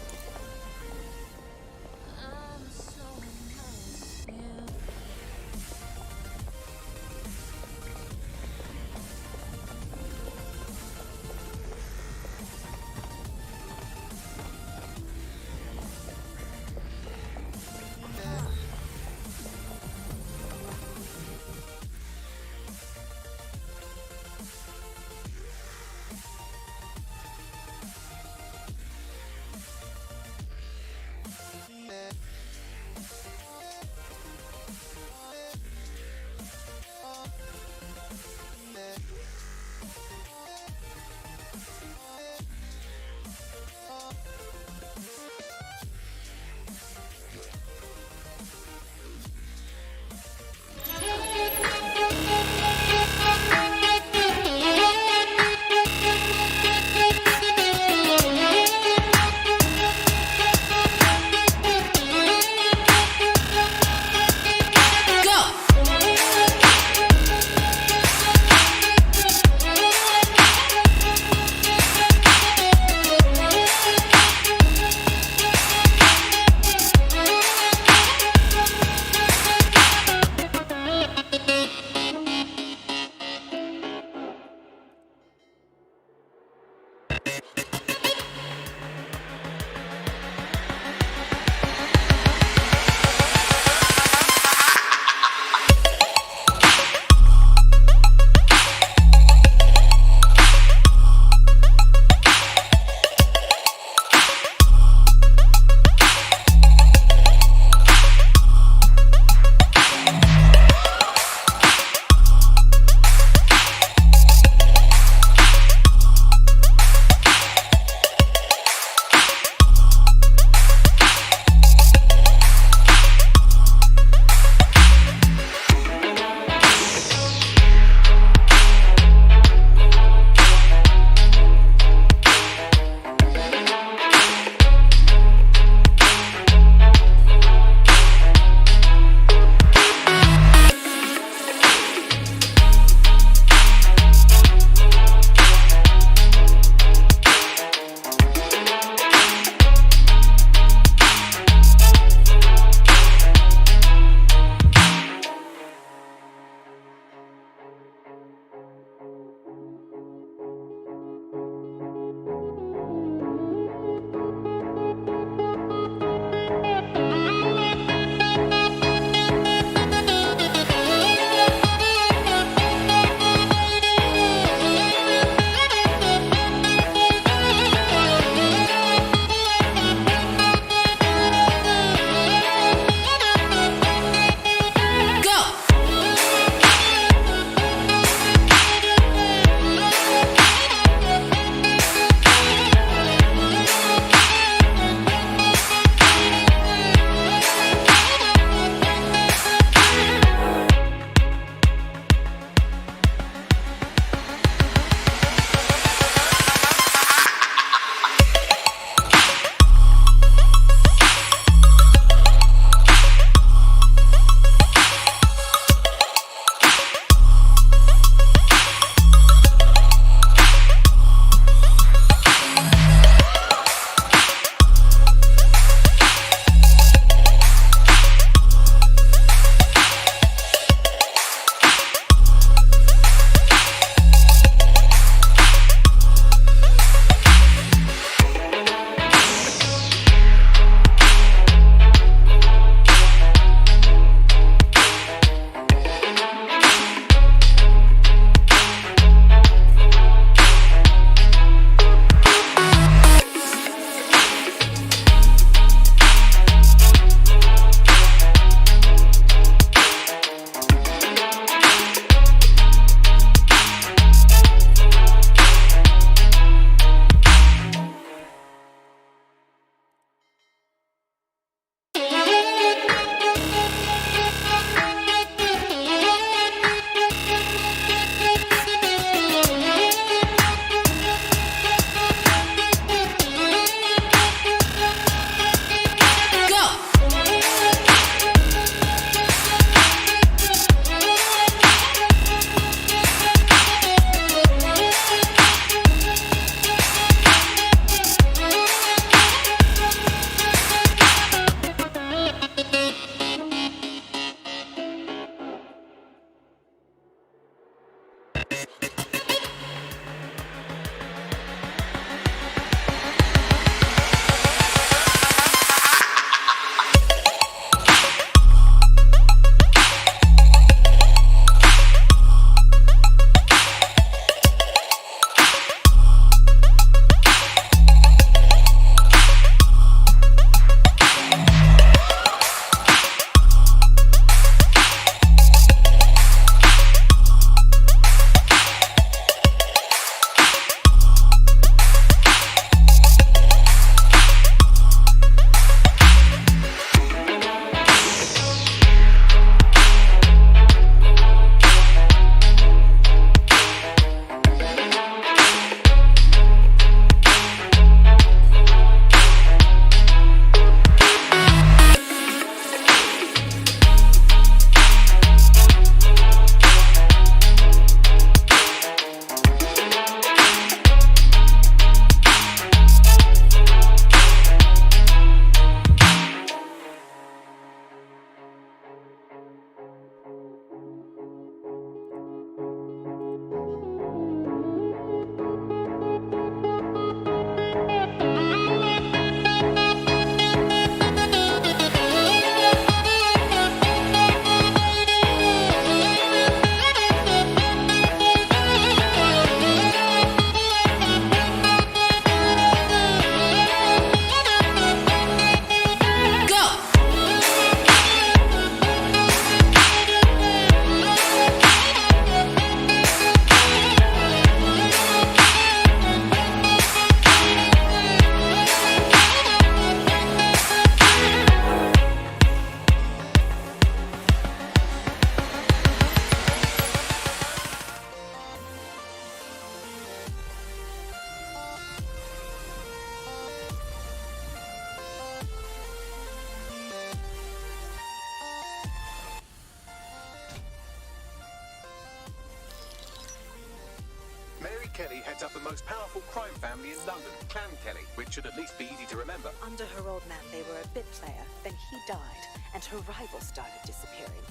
Kelly heads up the most powerful crime family in London, Clan Kelly, which should at least be easy to remember. Under her old man, they were a bit player. Then he died, and her rivals started disappearing.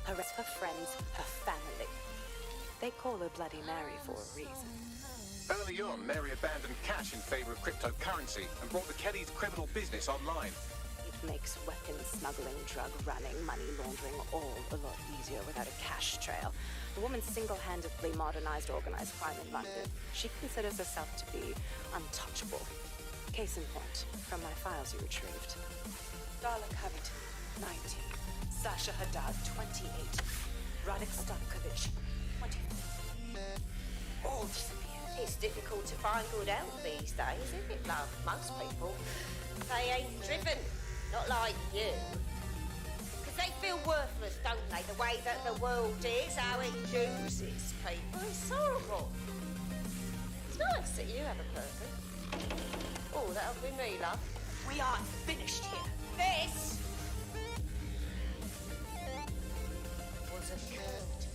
Her friends, her family. They call her Bloody Mary for a reason. Early on, Mary abandoned cash in favor of cryptocurrency and brought the Kellys' criminal business online. It makes weapons smuggling, drug running, money laundering all a lot easier without a cash trail. The woman single-handedly modernized organized crime in London. She considers herself to be untouchable. Case in point, from my files you retrieved. Darla Covington, 19. Sasha Haddad, 28. Radek Stankovic, 24. All disappeared. It's difficult to find good help these days, isn't it, love? Most people, they ain't driven. Not like you. Because they feel worthless, don't they? The way that the world is, how it uses people. It's horrible. It's nice that you have a purpose. Oh, that'll be me, love. We aren't finished here. This was a courtesy.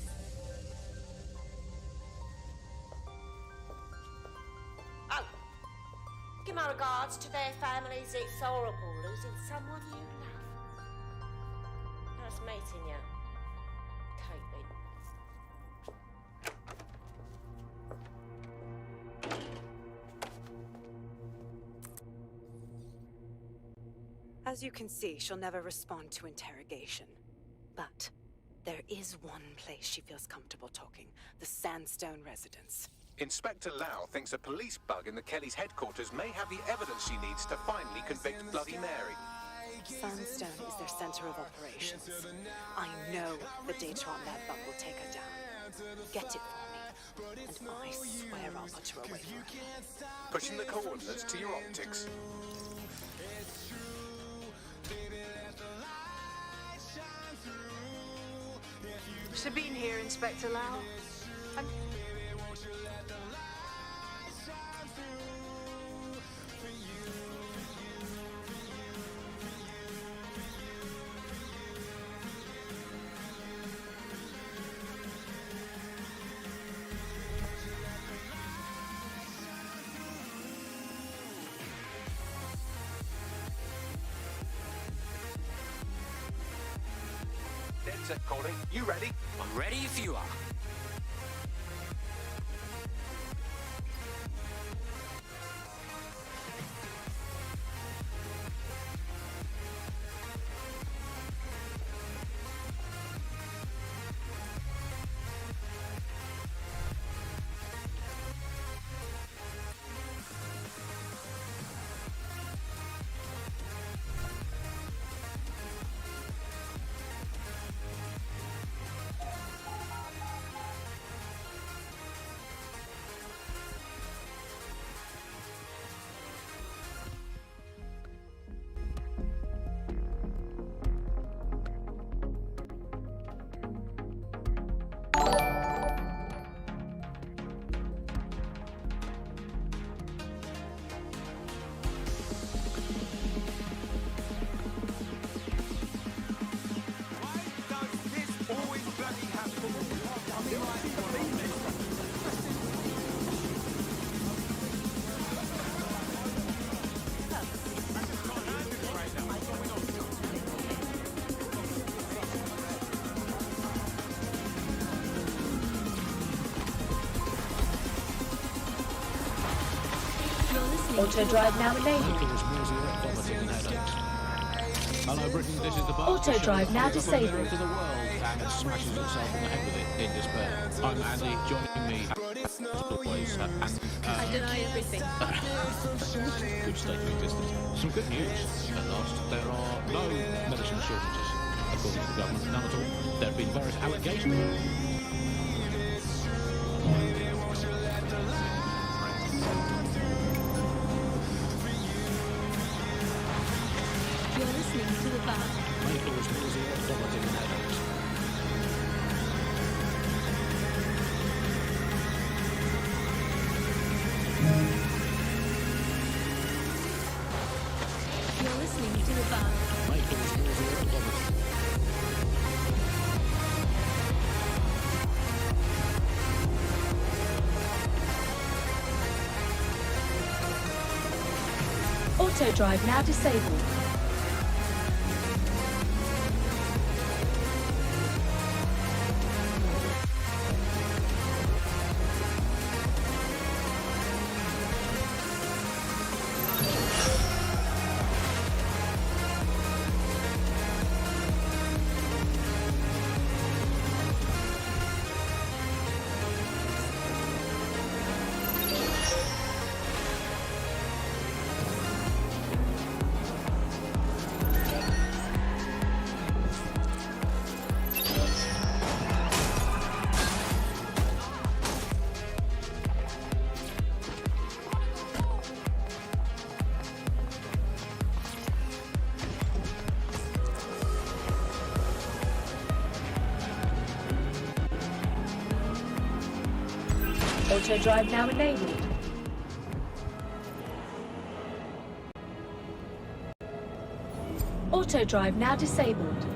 Oh, give my regards to their families. It's horrible losing someone you love. Nice meeting you, Caitlin. As you can see, she'll never respond to interrogation. But there is one place she feels comfortable talking. The Sandstone residence. Inspector Lau thinks a police bug in the Kellys' headquarters may have the evidence she needs to finally convict Bloody Mary. Sandstone is their center of operations. I know the data on that bug will take her down. Get it for me, and I swear I'll put her away forever. Pushing the coordinates to your optics. Sabine here, Inspector Lau. Dead set calling. You ready? I'm ready if you are. Auto drive now enabled. Hello Britain, this is the bar. Auto drive now disabled. To the world and smashes itself in the head with it in despair. I'm Andy, joining me as always. I deny everything. Good state of existence. Some good news at last. There are no medicine shortages, according to the government. None at all. There have been various allegations. You're listening to the bar. Michael's music vomiting adults. You're listening to the bar. Michael's music vomiting. Auto drive now disabled. Auto drive now enabled. Auto drive now disabled.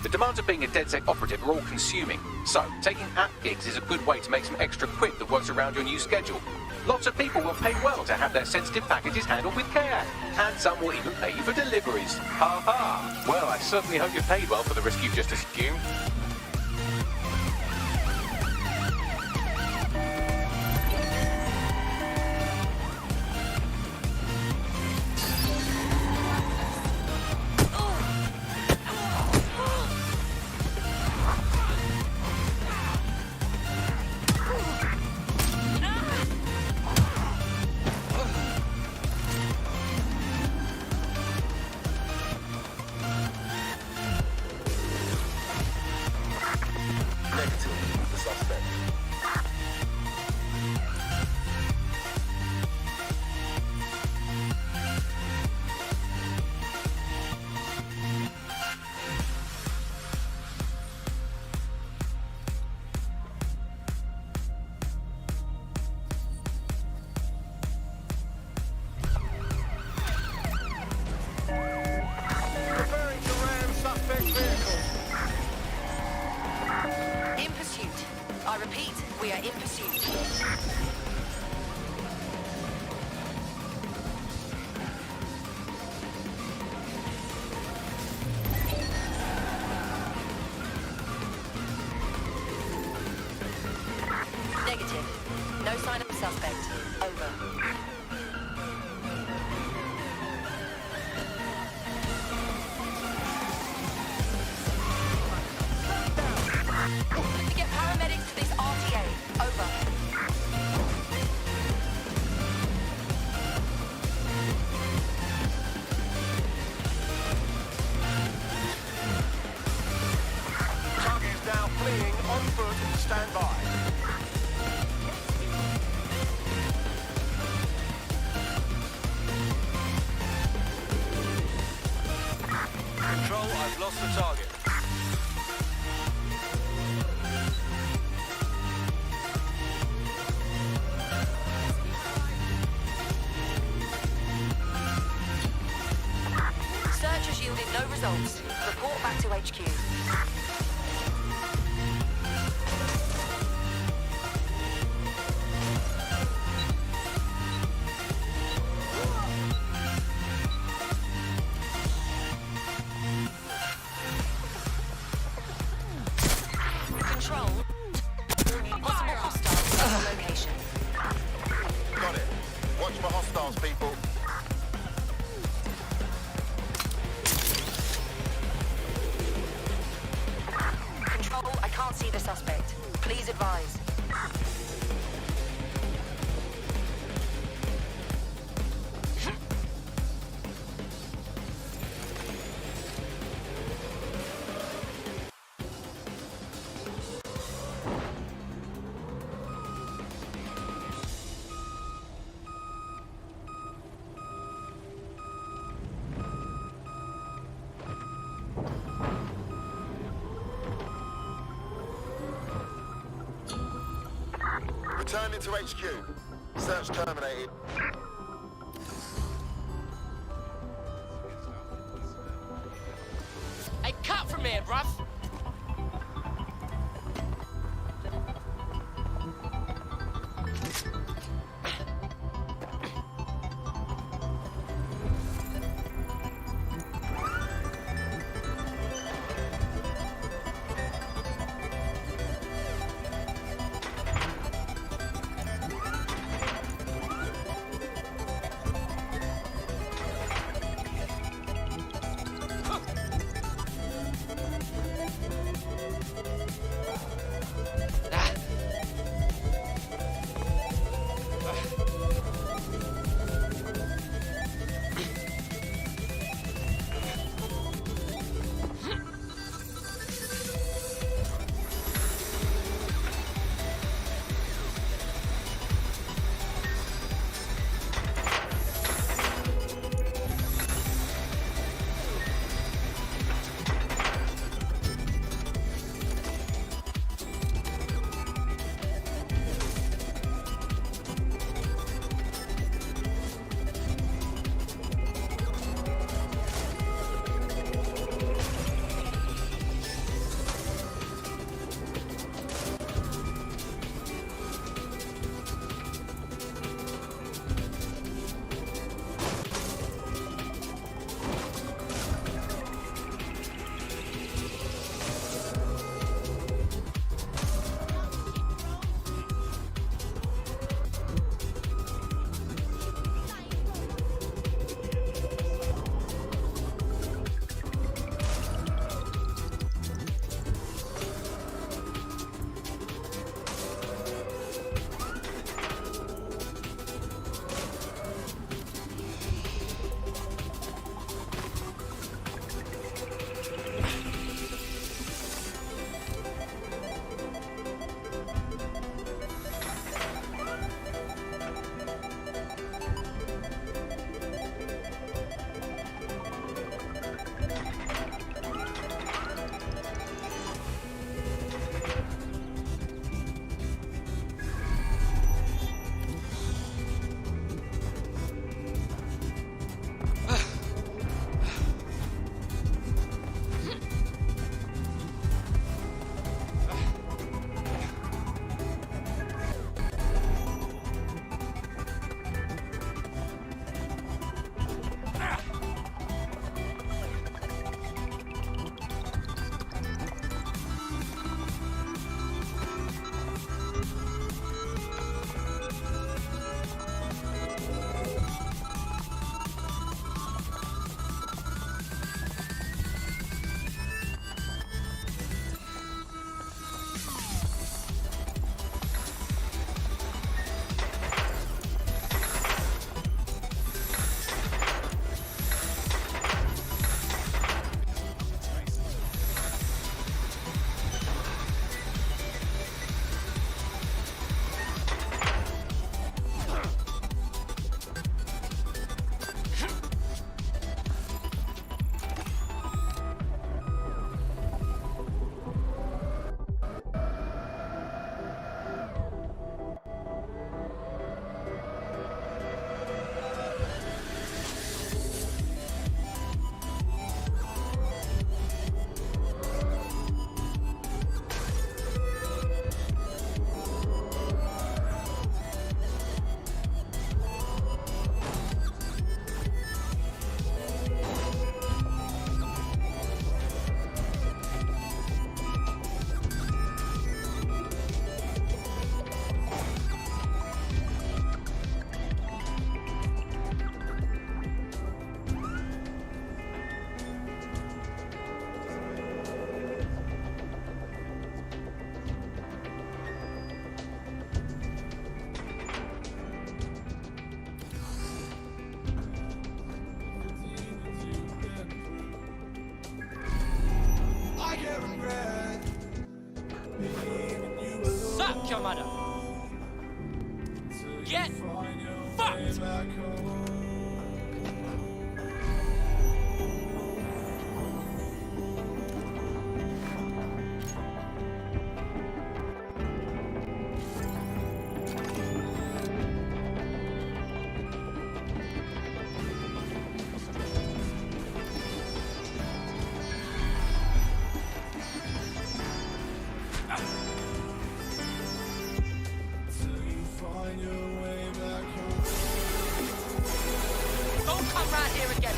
The demands of being a DedSec operative are all-consuming, so taking app gigs is a good way to make some extra quid that works around your new schedule. Lots of people will pay well to have their sensitive packages handled with care, and some will even pay you for deliveries. Ha ha! Well, I certainly hope you're paid well for the risk you've just assumed. Report back to HQ. Advise. Returning to HQ. Search terminated. Hey, cut from here, bruv! matter. Get fucked! Don't come round here again.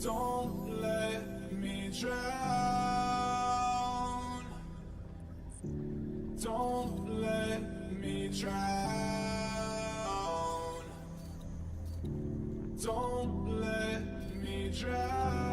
Don't let me drown. Don't let me drown. Don't let me drown.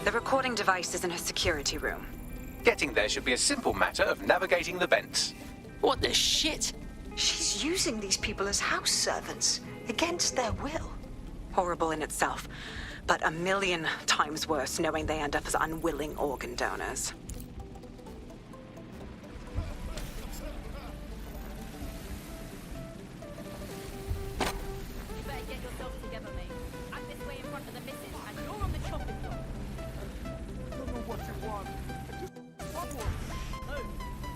The recording device is in her security room. Getting there should be a simple matter of navigating the vents. What the shit? She's using these people as house servants, against their will. Horrible in itself, but a million times worse knowing they end up as unwilling organ donors. You better get yourself together, mate. I'm this way in front of the missus, and you're on the chopping block. I don't know what you want. I just want one. Home.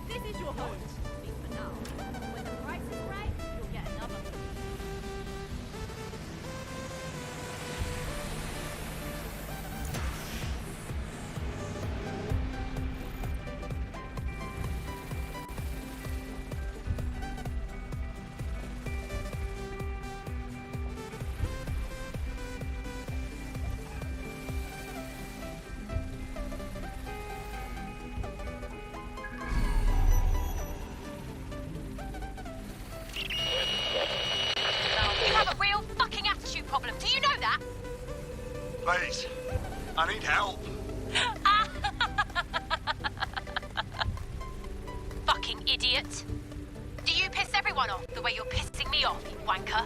This is your home. At least for now. When the price is right, you'll get another. Please, I need help. Fucking idiot. Do you piss everyone off the way you're pissing me off, you wanker?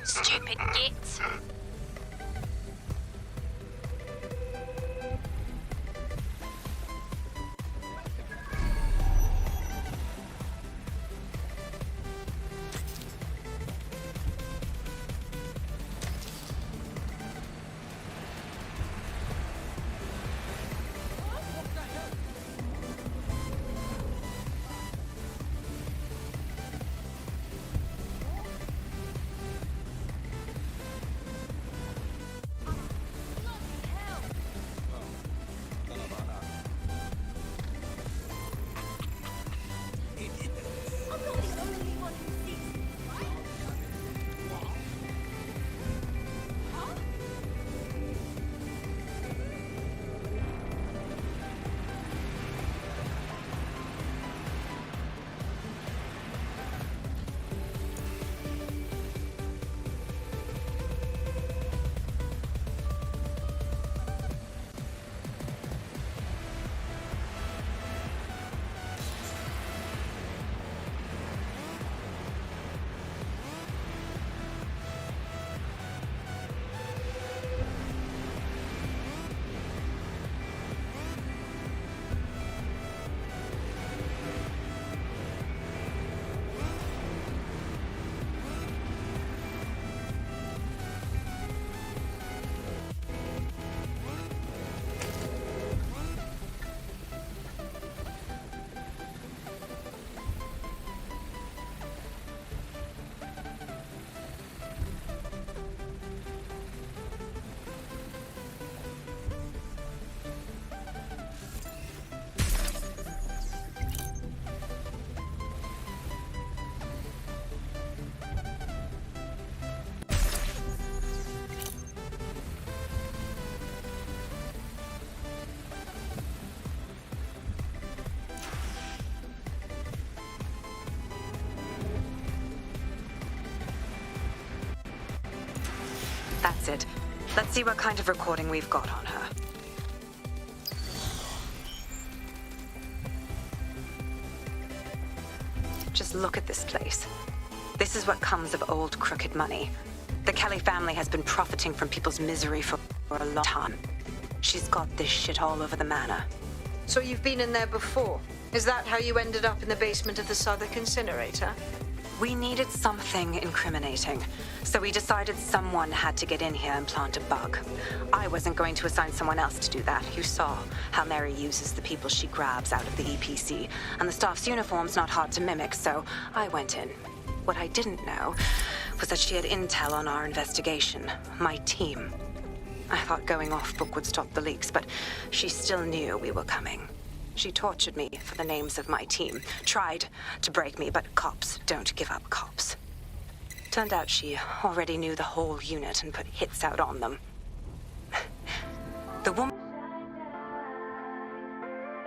Stupid git. That's it. Let's see what kind of recording we've got on her. Just look at this place. This is what comes of old crooked money. The Kelly family has been profiting from people's misery for a long time. She's got this shit all over the manor. So you've been in there before? Is that how you ended up in the basement of the Southwark incinerator? We needed something incriminating, so we decided someone had to get in here and plant a bug. I wasn't going to assign someone else to do that. You saw how Mary uses the people she grabs out of the EPC, and the staff's uniform's not hard to mimic, so I went in. What I didn't know was that she had intel on our investigation, my team. I thought going off book would stop the leaks, but she still knew we were coming. She tortured me for the names of my team, tried to break me, but cops don't give up cops. Turned out she already knew the whole unit and put hits out on them. The woman...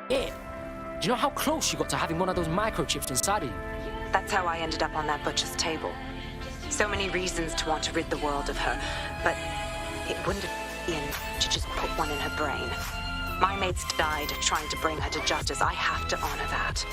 Yeah. Do you know how close you got to having one of those microchips inside of you? That's how I ended up on that butcher's table. So many reasons to want to rid the world of her, but it wouldn't have been to just put one in her brain. My mates died trying to bring her to justice. I have to honor that.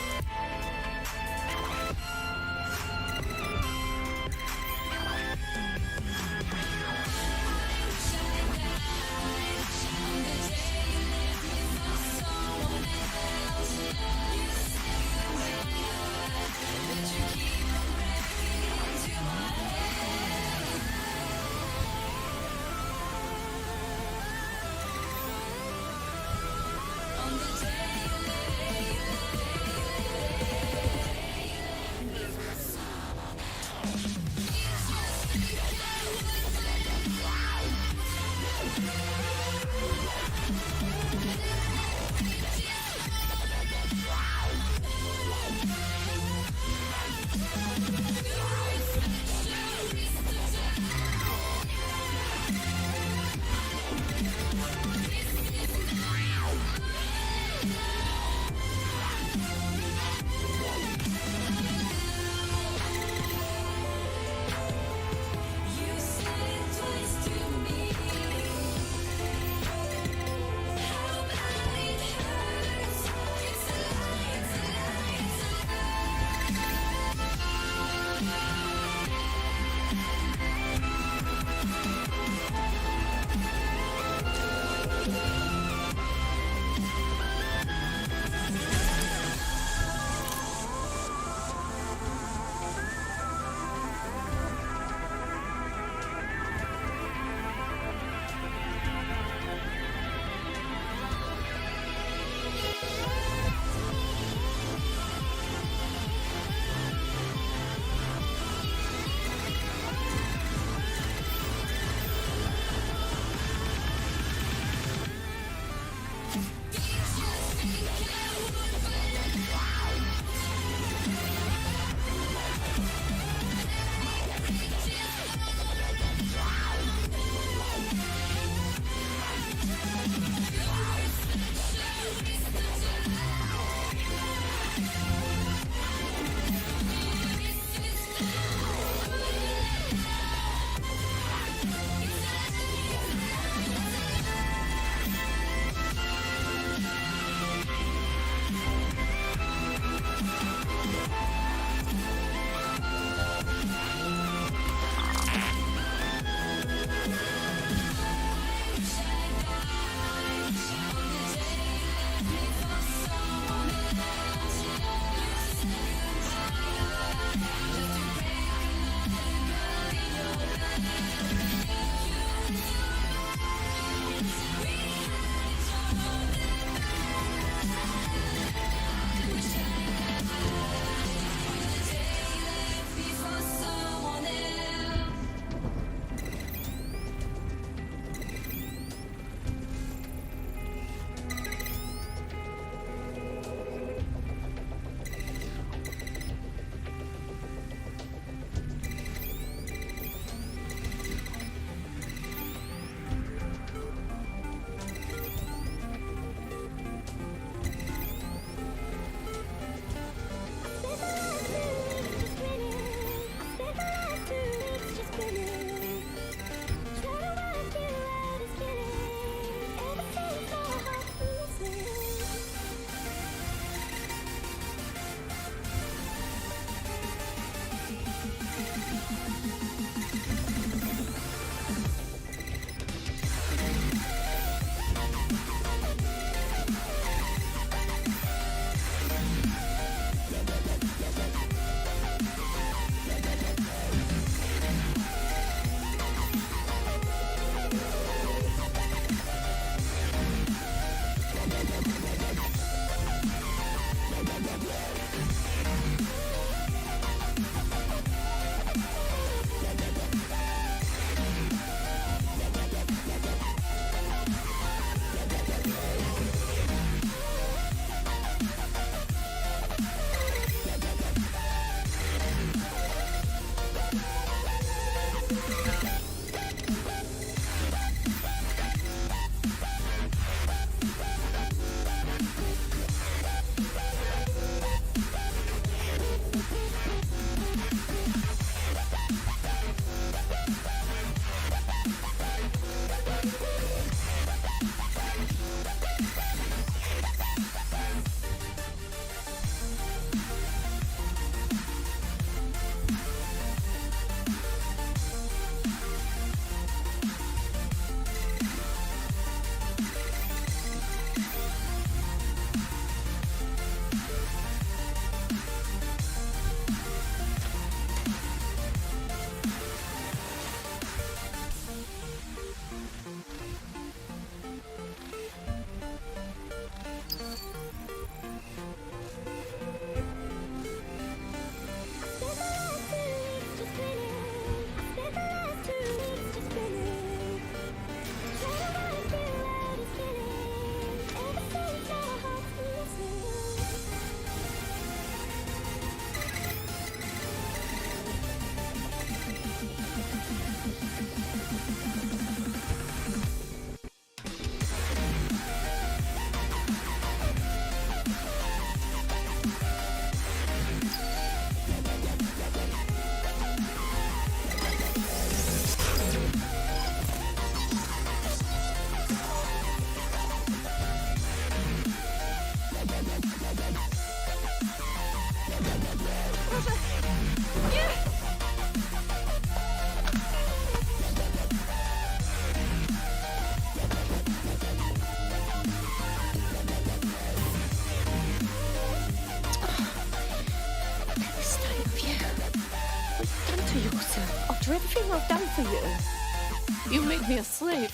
After everything I've done for you, you made me a slave.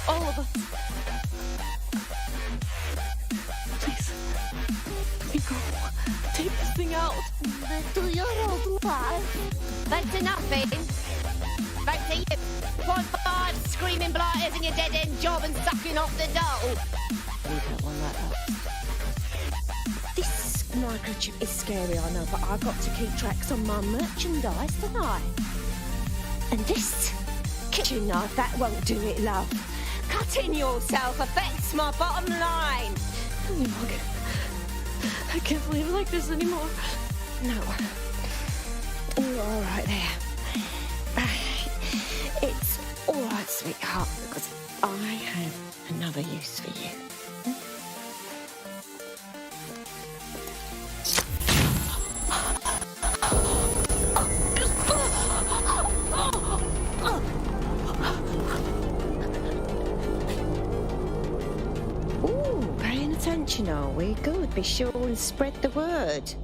All of us. Please, let me go. Take this thing out. To your old life. That's enough, Aiden. Back to you. 0.5 screaming blighters in your dead-end job and sucking off the dough. This microchip is scary, I know, but I've got to keep tracks on my merchandise, don't I? And this kitchen knife, that won't do it, love. Cutting yourself affects my bottom line. I can't live like this anymore. No. You're all right there. It's all right, sweetheart, because I have another use for you. Ooh, paying attention, are we? Good. Be sure and spread the word.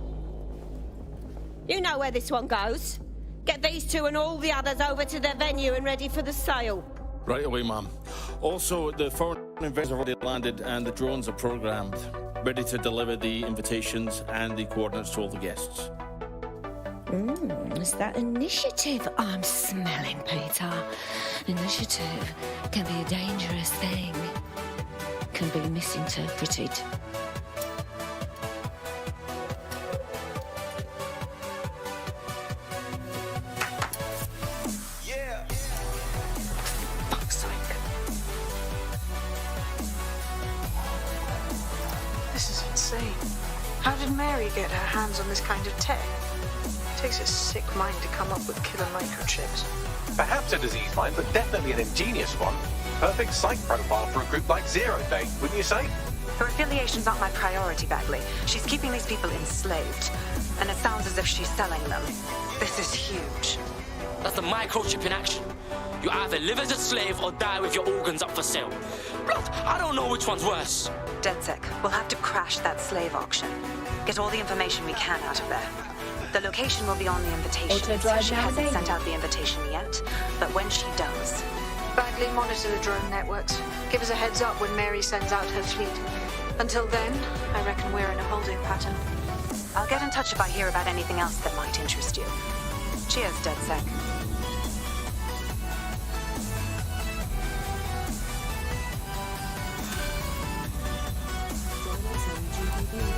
You know where this one goes. Get these two and all the others over to their venue and ready for the sale. Right away, ma'am. Also, the foreign investors have already landed and the drones are programmed, ready to deliver the invitations and the coordinates to all the guests. It's that initiative I'm smelling, Peter. Initiative can be a dangerous thing. Can be misinterpreted. Yeah. Fuck's sake. This is insane. How did Mary get her hands on this kind of tech? It takes a sick mind to come up with killer microchips. Perhaps a disease mind, but definitely an ingenious one. Perfect psych profile for a group like Zero Day, wouldn't you say? Her affiliation's not my priority, Bagley. She's keeping these people enslaved. And it sounds as if she's selling them. This is huge. That's the microchip in action. You either live as a slave or die with your organs up for sale. Blood, I don't know which one's worse. DedSec, we'll have to crash that slave auction. Get all the information we can out of there. The location will be on the invitation. She hasn't sent out the invitation yet, but when she does... Bagley, monitor the drone networks. Give us a heads up when Mary sends out her fleet. Until then, I reckon we're in a holding pattern. I'll get in touch if I hear about anything else that might interest you. Cheers, DedSec.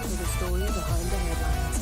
For the story behind the headlines.